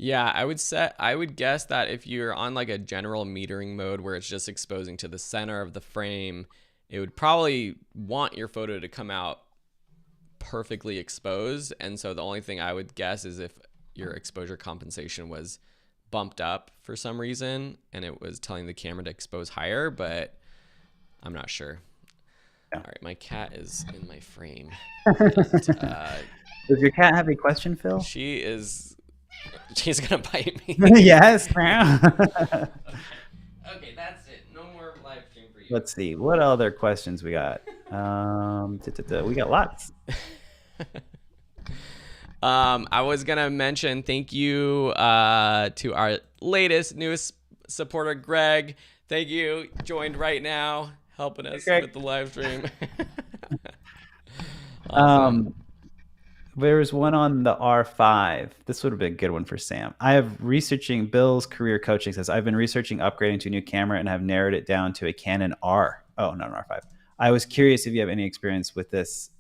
S2: Yeah, I would guess that if you're on like a general metering mode where it's just exposing to the center of the frame, it would probably want your photo to come out perfectly exposed. And so the only thing I would guess is if your exposure compensation was bumped up for some reason and it was telling the camera to expose higher, but I'm not sure. Yeah. All right, my cat is in my frame. And,
S1: does your cat have a question, Phil?
S2: She's gonna bite me.
S1: Yes.
S2: Okay, that's it. No more live stream for you.
S1: Let's see what other questions we got. We got lots.
S2: I was gonna mention thank you to our newest supporter, Greg. Thank you. Joined right now, helping us with the live stream. Awesome.
S1: There's one on the R5. This would have been a good one for Sam. I have researching Bill's career coaching says, I've been researching upgrading to a new camera and have narrowed it down to a Canon R. Oh, not an R5. I was curious if you have any experience with this.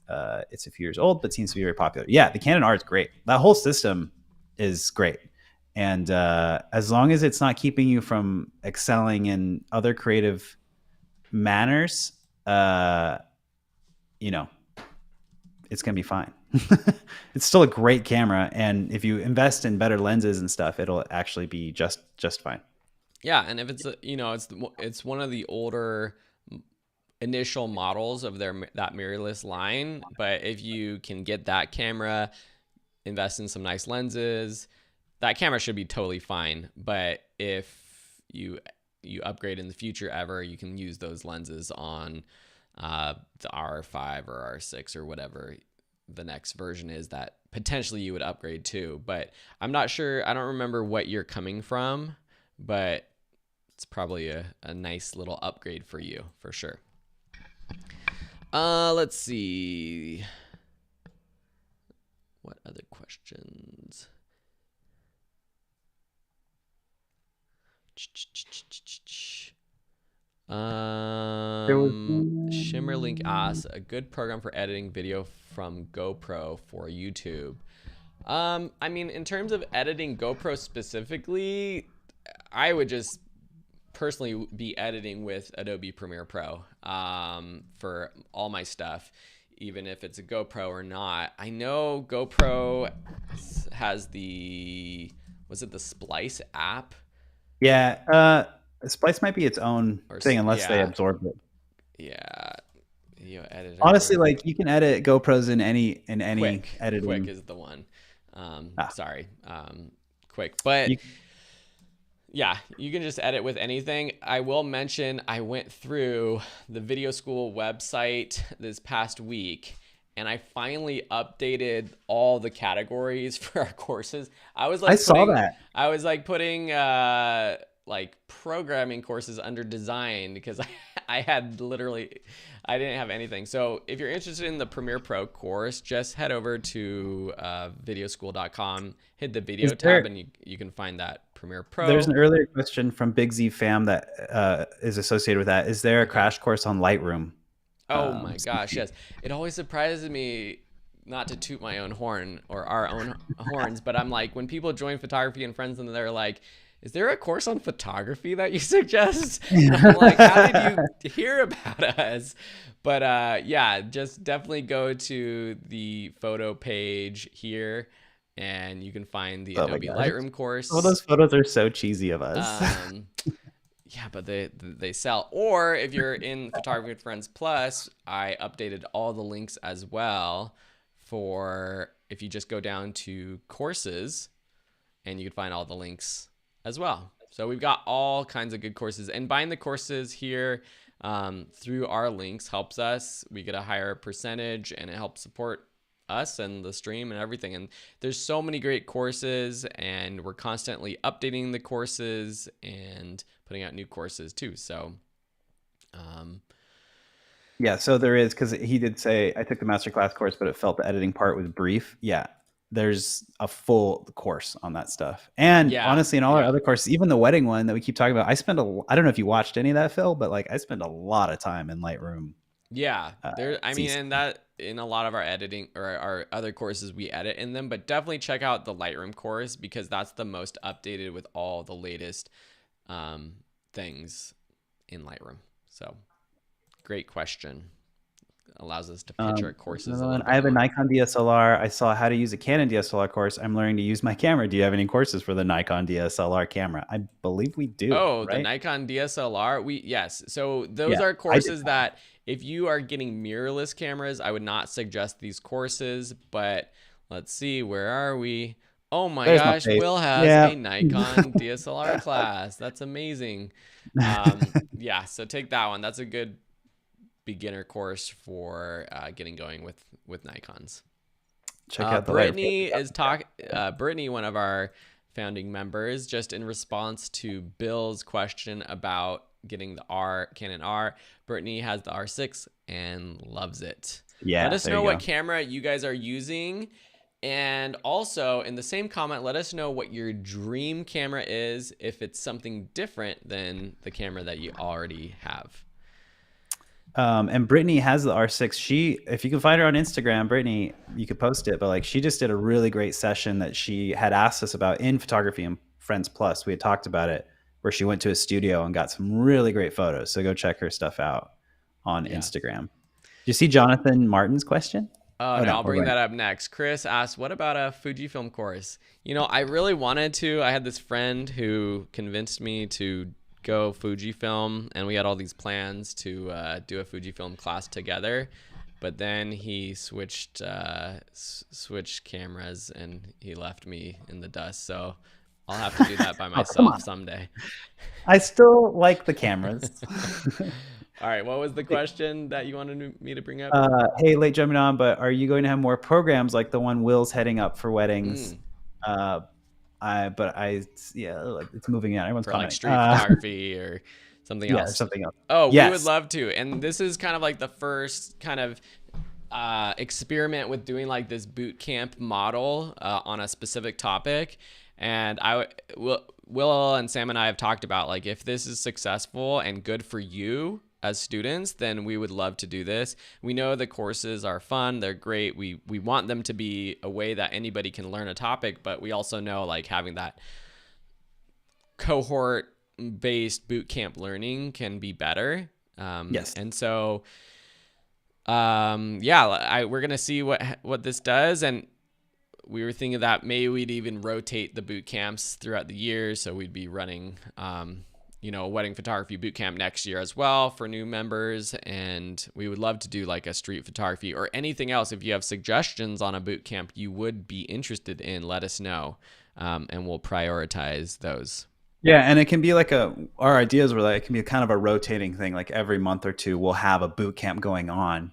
S1: It's a few years old, but seems to be very popular. Yeah, the Canon R is great. That whole system is great. And as long as it's not keeping you from excelling in other creative manners, it's going to be fine. It's still a great camera, and if you invest in better lenses and stuff, it'll actually be just fine.
S2: Yeah, and if it's it's one of the older initial models of that mirrorless line, but if you can get that camera, invest in some nice lenses, that camera should be totally fine. But if you upgrade in the future ever, you can use those lenses on the R5 or R6 or whatever the next version is that potentially you would upgrade to. But I'm not sure. I don't remember what you're coming from, but it's probably a nice little upgrade for you for sure. Let's see. What other questions? Shimmerlink asks, a good program for editing video from GoPro for YouTube. I mean, in terms of editing GoPro specifically, I would just personally be editing with Adobe Premiere Pro for all my stuff, even if it's a GoPro or not. I know GoPro has was it the Splice app?
S1: Yeah, Splice might be its own thing unless they absorb it.
S2: Yeah. Editor.
S1: Honestly, like, you can edit GoPros in any editing.
S2: Quick is the one. Sorry. Quick. But yeah, you can just edit with anything. I will mention I went through the Video School website this past week, and I finally updated all the categories for our courses. I was putting like programming courses under design because I didn't have anything. So if you're interested in the Premiere Pro course, just head over to videoschool.com, hit the video tab, and you can find that Premiere Pro.
S1: There's an earlier question from Big Z Fam that is associated with that. Is there a crash course on Lightroom?
S2: Oh my gosh, yes. It always surprises me, not to toot my own horn or our own horns, but I'm like, when people join Photography and Friends and they're like, is there a course on photography that you suggest? And I'm like, how did you hear about us? But yeah, just definitely go to the photo page here and you can find the Adobe Lightroom course.
S1: Oh, those photos are so cheesy of us.
S2: Yeah, but they sell. Or if you're in Photography with Friends Plus, I updated all the links as well for if you just go down to courses, and you can find all the links as well. So we've got all kinds of good courses, and buying the courses here through our links helps us. We get a higher percentage, and it helps support us and the stream and everything. And there's so many great courses, and we're constantly updating the courses and putting out new courses too. So
S1: Yeah, so there is, because he did say I took the masterclass course, but it felt the editing part was brief. Yeah, there's a full course on that stuff. And
S2: yeah,
S1: honestly, in all our
S2: yeah.
S1: other courses, even the wedding one that we keep talking about, I don't know if you watched any of that, Phil, but like I spend a lot of time in Lightroom.
S2: Yeah, there. I mean,
S1: CC.
S2: and that in a lot of our editing or our other courses, we edit in them. But definitely check out the Lightroom course because that's the most updated with all the latest things in Lightroom. So, great question. Allows us to pitch our courses a
S1: Another one.
S2: little
S1: I
S2: bit
S1: have a
S2: more.
S1: Nikon DSLR. I saw how to use a Canon DSLR course. I'm learning to use my camera. Do you have any courses for the Nikon DSLR camera? I believe we do,
S2: Oh, the
S1: right?
S2: Nikon DSLR. Yes. So those
S1: Yeah,
S2: are
S1: I did
S2: courses that if you are getting mirrorless cameras, I would not suggest these courses. But let's see, where are we? Oh my
S1: There's my
S2: gosh,
S1: face.
S2: Will has
S1: Yeah.
S2: a Nikon DSLR class. That's amazing. Yeah, so take that one. That's a good beginner course for getting going with Nikons.
S1: Check out the
S2: Brittany is
S1: Lightroom.
S2: Brittany, one of our founding members, just in response to Bill's question about getting the Canon R. Brittany has the R6 and loves it. Let
S1: Yeah,
S2: us
S1: there
S2: know
S1: you
S2: what
S1: go.
S2: camera you guys are using. And also, in the same comment, let us know what your dream camera is if it's something different than the camera that you already have.
S1: And Brittany has the R6. If you can find her on Instagram, Brittany, you could post it. But like, she just did a really great session that she had asked us about in Photography and Friends Plus. We had talked about it, where she went to a studio and got some really great photos. So go check her stuff out on
S2: Yeah.
S1: Instagram. Do you see Jonathan Martin's question?
S2: Oh,
S1: Oh
S2: no,
S1: no,
S2: I'll
S1: we're
S2: bring
S1: going.
S2: that up next. Chris asked, what about a Fujifilm course? I really wanted to. I had this friend who convinced me to go Fujifilm, and we had all these plans to do a Fujifilm class together. But then he switched cameras, and he left me in the dust. So I'll have to do that by
S1: Oh, come
S2: myself
S1: on.
S2: someday.
S1: I still like the cameras.
S2: All right, what was the question that you wanted me to bring up?
S1: Hey, late jumping on, but are you going to have more programs like the one Will's heading up for weddings?
S2: Mm.
S1: Uh, yeah, it's moving on. Everyone's
S2: For like
S1: commenting.
S2: street photography or something
S1: Yeah, or
S2: else.
S1: something else.
S2: Oh, we would
S1: Yes.
S2: love to. And this is kind of like the first kind of experiment with doing like this boot camp model on a specific topic. And Will and Sam and I have talked about like if this is successful and good for you as students, then we would love to do this. We know the courses are fun, they're great. We want them to be a way that anybody can learn a topic, but we also know like having that cohort based boot camp learning can be better.
S1: Yes.
S2: And so yeah, we're gonna see what this does, and we were thinking that maybe we'd even rotate the boot camps throughout the year, so we'd be running a wedding photography boot camp next year as well for new members, and we would love to do like a street photography or anything else. If you have suggestions on a boot camp you would be interested in, let us know, and we'll prioritize those.
S1: Yeah, and it can be like our ideas were like it can be kind of a rotating thing. Like every month or two, we'll have a boot camp going on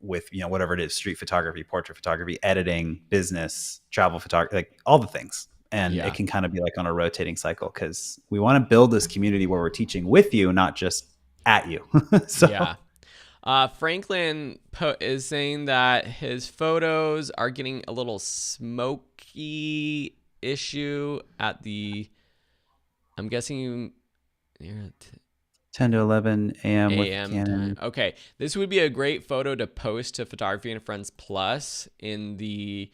S1: with whatever it is: street photography, portrait photography, editing, business, travel photography, like all the things. And it
S2: Yeah.
S1: can kind of be like on a rotating cycle because we want to build this community where we're teaching with you, not just at you. So
S2: Yeah. Franklin is saying that his photos are getting a little smoky issue at the, I'm guessing you're at
S1: 10 to 11 a.m. with
S2: AM time.
S1: Canon.
S2: Okay. This would be a great photo to post to Photography and Friends Plus in the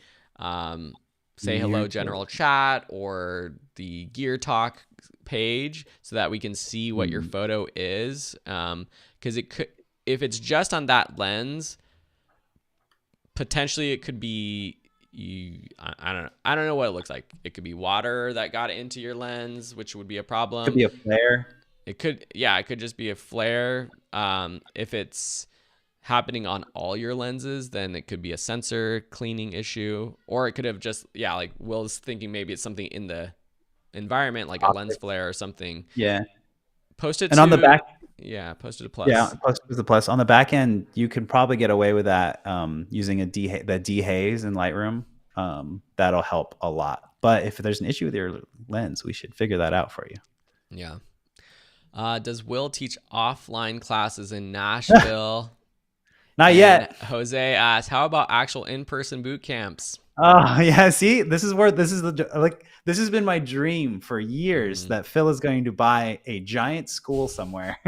S2: say hello general chat or the gear talk page so that we can see what your photo is. Because it could, if it's just on that lens, potentially it could be I don't know what it looks like. It could be water that got into your lens, which would be a
S1: Could
S2: problem.
S1: be a flare.
S2: It could just be a flare. If it's happening on all your lenses, then it could be a sensor cleaning issue, or it could have just like Will's thinking maybe it's something in the environment, like a lens
S1: Optics.
S2: flare or something,
S1: Yeah.
S2: post it
S1: And on the
S2: to,
S1: back,
S2: yeah, post it to
S1: yeah,
S2: plus.
S1: plus with the plus on the back end, you can probably get away with that using the dehaze in Lightroom. That'll help a lot. But if there's an issue with your lens, we should figure that out for you.
S2: Yeah. Does Will teach offline classes in Nashville?
S1: Not
S2: And
S1: yet.
S2: Jose asks, how about actual in-person boot camps?
S1: Oh yeah, see, this is where this is the like this has been my dream for years
S2: Mm.
S1: that Phil is going to buy a giant school somewhere.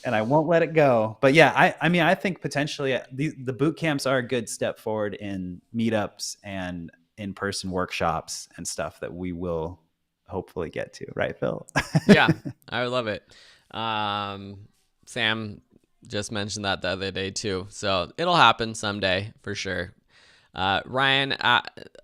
S1: And I won't let it go. But yeah, I mean, I think potentially the boot camps are a good step forward in meetups and in-person workshops and stuff that we will hopefully get to, right, Phil?
S2: Yeah, I would love it. Sam just mentioned that the other day too, so it'll happen someday for sure. Ryan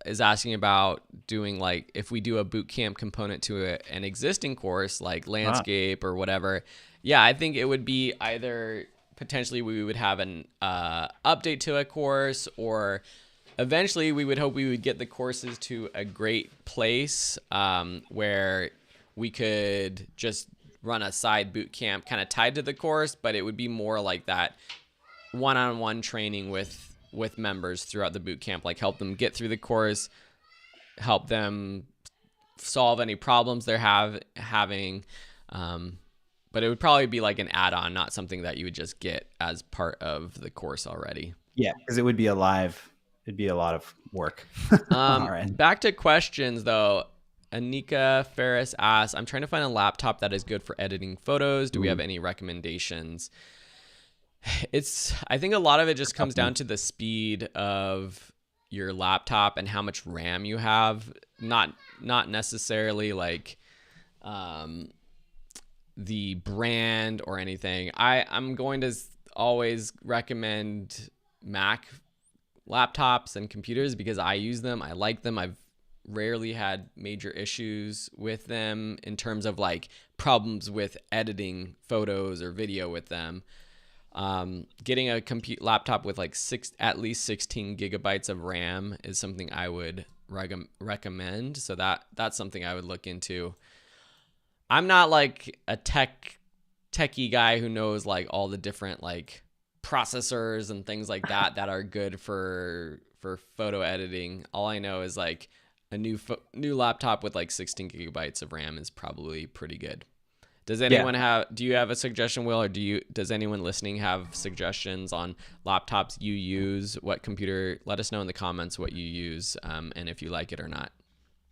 S2: is asking about doing, like, if we do a boot camp component to an existing course like
S1: Wow.
S2: landscape or whatever. Yeah, I think it would be either potentially we would have an update to a course, or eventually we would hope we would get the courses to a great place where we could just run a side boot camp kind of tied to the course, but it would be more like that one-on-one training with members throughout the boot camp, like help them get through the course, help them solve any problems they're having. But it would probably be like an add-on, not something that you would just get as part of the course already.
S1: Yeah, because it'd be a lot of work on our end.
S2: Back to questions though. Anika Ferris asks, I'm trying to find a laptop that is good for editing photos. Do we have any recommendations? I think a lot of it just comes down to the speed of your laptop and how much RAM you have. Not necessarily like the brand or anything. I'm going to always recommend Mac laptops and computers because I use them. I like them. I've rarely had major issues with them in terms of like problems with editing photos or video with them. Getting a laptop with like at least 16 gigabytes of RAM is something I would recommend. So that's something I would look into. I'm not like a techie guy who knows like all the different like processors and things like that are good for photo editing. All I know is like a new laptop with like 16 gigabytes of RAM is probably pretty good. Does anyone do you have a suggestion, Will, or does anyone listening have suggestions on laptops you use? What computer? Let us know in the comments what you use, and if you like it or not.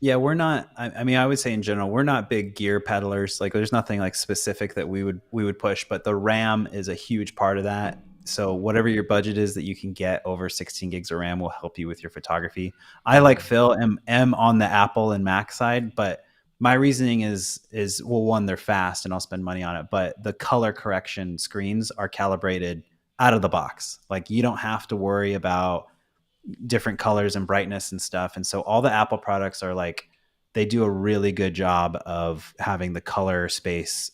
S1: Yeah, we're not. I mean, I would say in general, we're not big gear peddlers. Like, there's nothing like specific that we would push, but the RAM is a huge part of that. So whatever your budget is that you can get over 16 gigs of RAM will help you with your photography. I, like Phil, am on the Apple and Mac side, but my reasoning is well, one, they're fast and I'll spend money on it, but the color correction screens are calibrated out of the box. Like, you don't have to worry about different colors and brightness and stuff. And so all the Apple products are like, they do a really good job of having the color space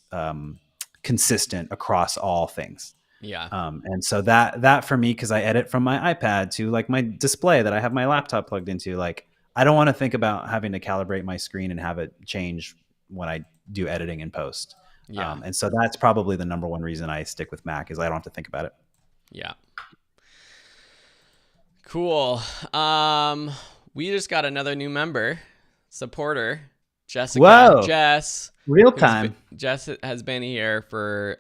S1: consistent across all things.
S2: Yeah.
S1: And so that for me, because I edit from my iPad to like my display that I have my laptop plugged into, like, I don't want to think about having to calibrate my screen and have it change when I do editing in post.
S2: Yeah.
S1: And so that's probably the number one reason I stick with Mac, is I don't have to think about it.
S2: Yeah. Cool. We just got another new member, supporter, Jessica.
S1: Whoa.
S2: Jess.
S1: Real time.
S2: Jess has been here for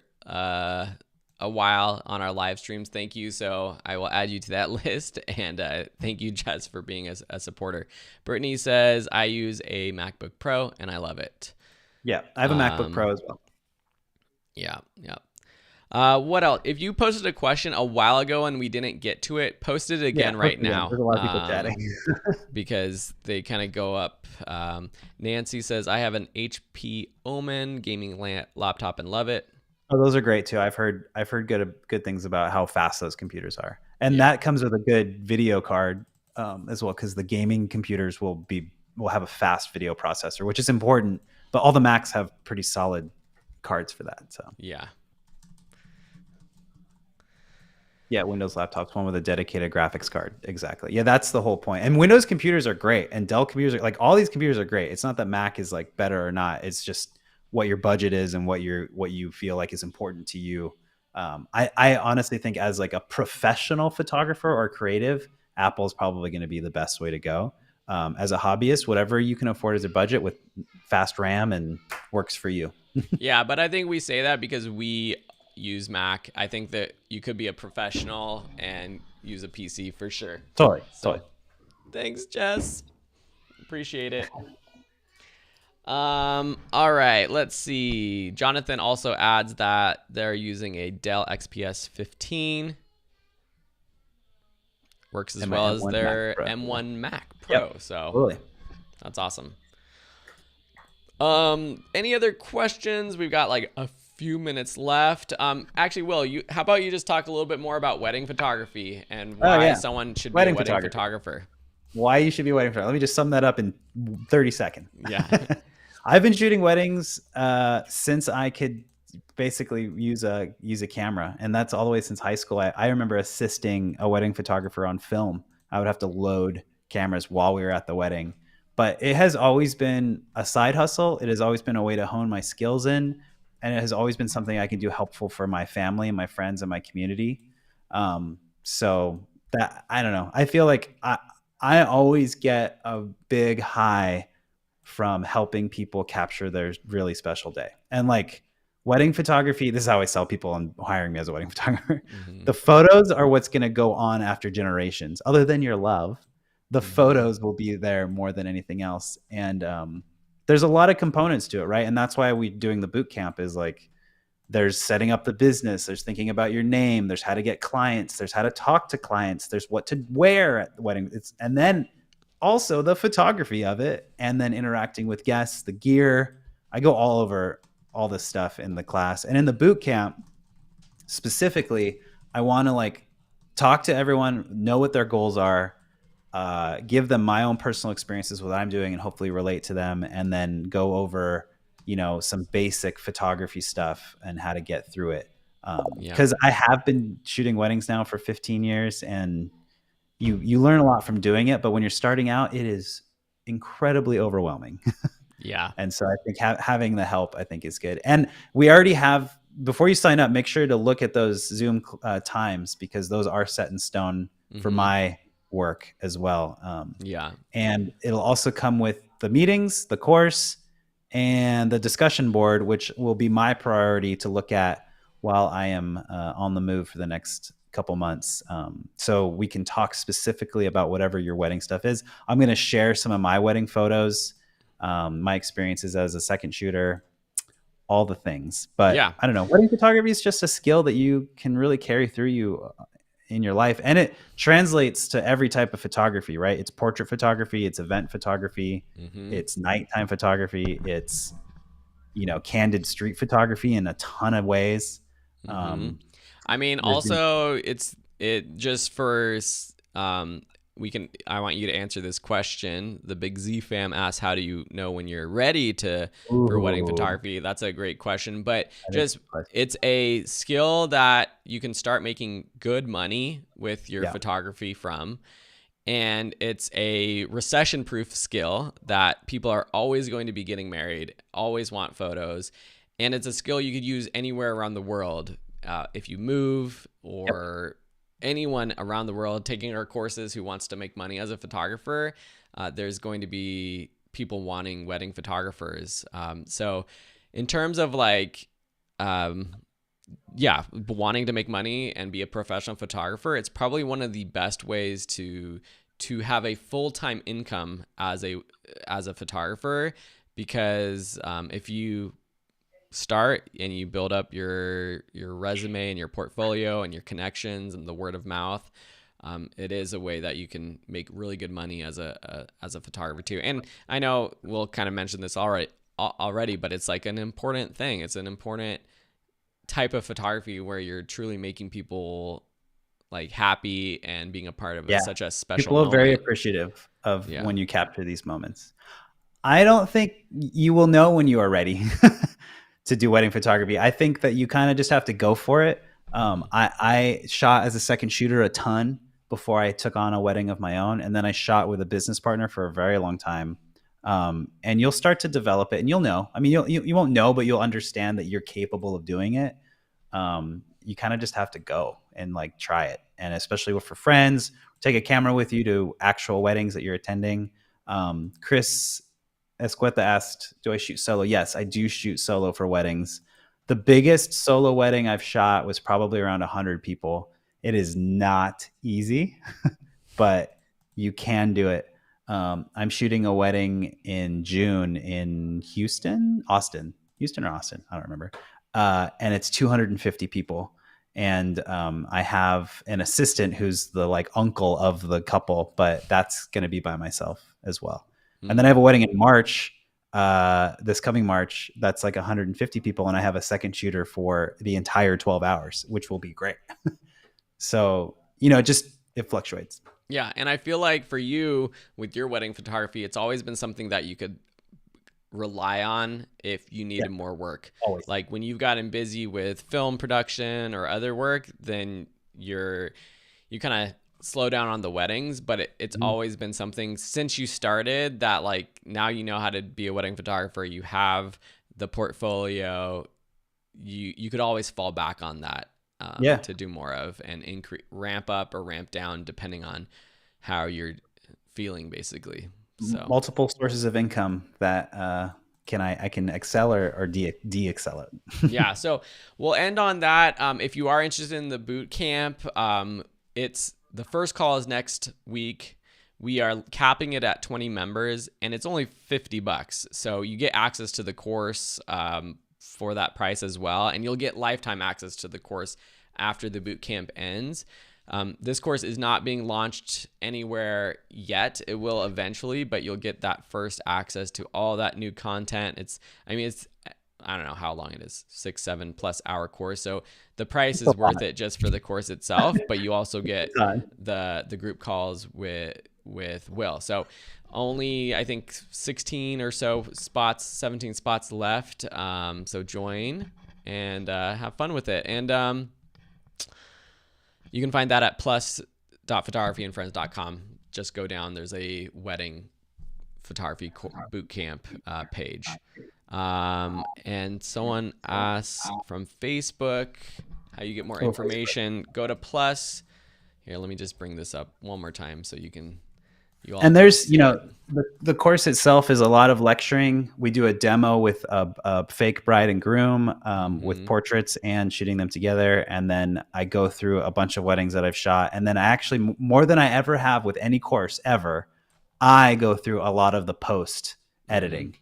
S2: a while on our live streams. Thank you. So I will add you to that list. And thank you, Jess, for being a supporter. Brittany says, I use a MacBook Pro and I love it.
S1: Yeah, I have a MacBook Pro as well.
S2: Yeah. What else? If you posted a question a while ago and we didn't get to it, post it again right now.
S1: There's a lot of people chatting.
S2: because they kind of go up. Nancy says, I have an HP Omen gaming laptop and love it.
S1: Oh, those are great too. I've heard good things about how fast those computers are, and that comes with a good video card as well, because the gaming computers will have a fast video processor, which is important. But all the Macs have pretty solid cards for that. So
S2: yeah.
S1: Yeah, Windows laptops, one with a dedicated graphics card. Exactly. Yeah, that's the whole point. And Windows computers are great, and Dell computers are like all these computers are great. It's not that Mac is like better or not. It's just what your budget is and what you feel like is important to you. I honestly think as like a professional photographer or creative, Apple is probably going to be the best way to go. As a hobbyist, whatever you can afford as a budget with fast RAM and works for you.
S2: Yeah, but I think we say that because we use Mac. I think that you could be a professional and use a PC for sure.
S1: Totally,
S2: So
S1: totally.
S2: thanks, Jess. Appreciate it. All right, let's see. Jonathan also adds that they're using a Dell XPS 15. Works as
S1: And my
S2: well as
S1: M1 Mac
S2: their
S1: Pro.
S2: M1 Mac Pro.
S1: Yep,
S2: So
S1: totally.
S2: that's awesome. Any other questions? We've got like a few minutes left. Actually, Will, how about you just talk a little bit more about wedding photography and
S1: Oh
S2: why
S1: yeah,
S2: someone should be a
S1: wedding
S2: wedding
S1: photography.
S2: photographer?
S1: Why you should be wedding photography. Let me just sum that up in 30 seconds.
S2: Yeah.
S1: I've been shooting weddings since I could basically use a camera, and that's all the way since high school. I remember assisting a wedding photographer on film. I would have to load cameras while we were at the wedding, but it has always been a side hustle. It has always been a way to hone my skills in, and it has always been something I can do helpful for my family and my friends and my community. So that I don't know. I feel like I always get a big high from helping people capture their really special day. And like wedding photography, this is how I sell people on hiring me as a wedding photographer.
S2: Mm-hmm.
S1: The photos are what's going to go on after generations. Other than your love, the photos will be there more than anything else. And there's a lot of components to it, right? And that's why we doing the boot camp is like there's setting up the business, there's thinking about your name, there's how to get clients, there's how to talk to clients, there's what to wear at the wedding. And then also the photography of it, and then interacting with guests, the gear. I go all over all this stuff in the class. And in the boot camp specifically, I want to like talk to everyone, know what their goals are, give them my own personal experiences, what I'm doing, and hopefully relate to them, and then go over some basic photography stuff and how to get through it. Because I have been shooting weddings now for 15 years, and you learn a lot from doing it, but when you're starting out, it is incredibly overwhelming.
S2: Yeah.
S1: And so I think having the help, I think, is good. And we already have, before you sign up, make sure to look at those Zoom times, because those are set in stone for my work as well.
S2: Yeah.
S1: And it'll also come with the meetings, the course, and the discussion board, which will be my priority to look at while I am on the move for the next couple months. So we can talk specifically about whatever your wedding stuff is. I'm going to share some of my wedding photos, my experiences as a second shooter, all the things. But
S2: Yeah.
S1: I don't know. Wedding photography is just a skill that you can really carry through you in your life. And it translates to every type of photography, right? It's portrait photography, it's event photography, it's nighttime photography, it's, candid street photography in a ton of ways.
S2: I mean, also it just for, I want you to answer this question. The Big Z fam asks, how do you know when you're ready for wedding photography? That's a great question, but it's a skill that you can start making good money with your photography from. And it's a recession proof skill that people are always going to be getting married, always want photos. And it's a skill you could use anywhere around the world. If you move, or anyone around the world taking our courses who wants to make money as a photographer, there's going to be people wanting wedding photographers. So in terms of like, wanting to make money and be a professional photographer, it's probably one of the best ways to have a full-time income as a photographer, because if you start and you build up your resume and your portfolio and your connections and the word of mouth, it is a way that you can make really good money as a photographer too. And I know we'll kind of mention this already, but it's like an important thing. It's an important type of photography where you're truly making people like happy and being a part of such a special
S1: people are
S2: moment.
S1: very appreciative of when you capture these moments. I don't think you will know when you are ready to do wedding photography. I think that you kind of just have to go for it. I shot as a second shooter a ton before I took on a wedding of my own, and then I shot with a business partner for a very long time. And you'll start to develop it, and you'll know. I mean, you won't know, but you'll understand that you're capable of doing it. You kind of just have to go and like try it, and especially for friends, take a camera with you to actual weddings that you're attending. Chris Esqueta asked, "Do I shoot solo?" Yes, I do shoot solo for weddings. The biggest solo wedding I've shot was probably around 100 people. It is not easy, but you can do it. I'm shooting a wedding in June in Houston or Austin. I don't remember. And it's 250 people. And I have an assistant who's the like uncle of the couple, but that's going to be by myself as well. And then I have a wedding in March, this coming March. That's like 150 people, and I have a second shooter for the entire 12 hours, which will be great. So it fluctuates.
S2: Yeah, and I feel like for you with your wedding photography, it's always been something that you could rely on if you needed more work.
S1: Always.
S2: Like when you've gotten busy with film production or other work, then you kind of slow down on the weddings, but it's always been something since you started that like now you know how to be a wedding photographer. You have the portfolio. You could always fall back on that to do more of and ramp up or ramp down depending on how you're feeling basically. So
S1: multiple sources of income that I can excel or de-excel it.
S2: Yeah, so we'll end on that. If you are interested in the boot camp, it's the first call is next week. We are capping it at 20 members, and it's only $50. So you get access to the course for that price as well, and you'll get lifetime access to the course after the boot camp ends. This course is not being launched anywhere yet. It will eventually, but you'll get that first access to all that new content. It's I don't know how long it is, 6-7+ hour course. So the price is worth it just for the course itself, but you also get the group calls with Will. So only I think 16 or so spots, 17 spots left. So join and have fun with it. And you can find that at plus.photographyandfriends.com. Just go down. There's a wedding photography boot camp page. And someone asked from Facebook how you get more information. Go to Plus. Here, let me just bring this up one more time so you all.
S1: And there's, the course itself is a lot of lecturing. We do a demo with a fake bride and groom with portraits and shooting them together. And then I go through a bunch of weddings that I've shot. And then I actually, more than I ever have with any course ever, I go through a lot of the post editing.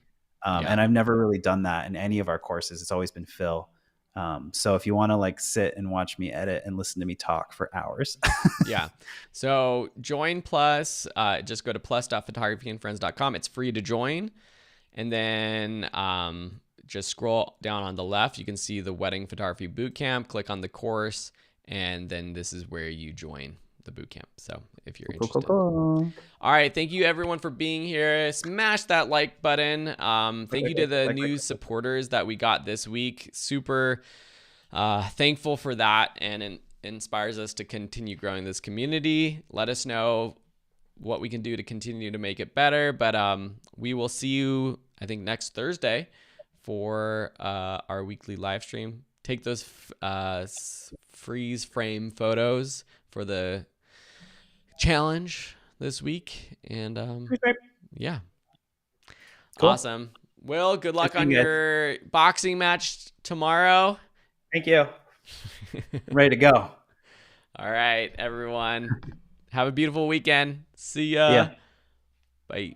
S1: And I've never really done that in any of our courses. It's always been Phil. So if you want to like sit and watch me edit and listen to me talk for hours.
S2: Yeah. So join Plus, just go to plus.photographyandfriends.com. It's free to join. And then just scroll down on the left. You can see the wedding photography bootcamp, click on the course, and then this is where you join the bootcamp. So if you're interested. All right. Thank you everyone for being here. Smash that like button. Thank you to the new supporters that we got this week. Super thankful for that, and it inspires us to continue growing this community. Let us know what we can do to continue to make it better. But we will see you, I think, next Thursday for our weekly live stream. Take those freeze frame photos for the challenge this week, and yeah, cool. Awesome. Will, good luck on your boxing match tomorrow.
S1: Thank you. Ready to go.
S2: All right, everyone, have a beautiful weekend. See ya. Bye.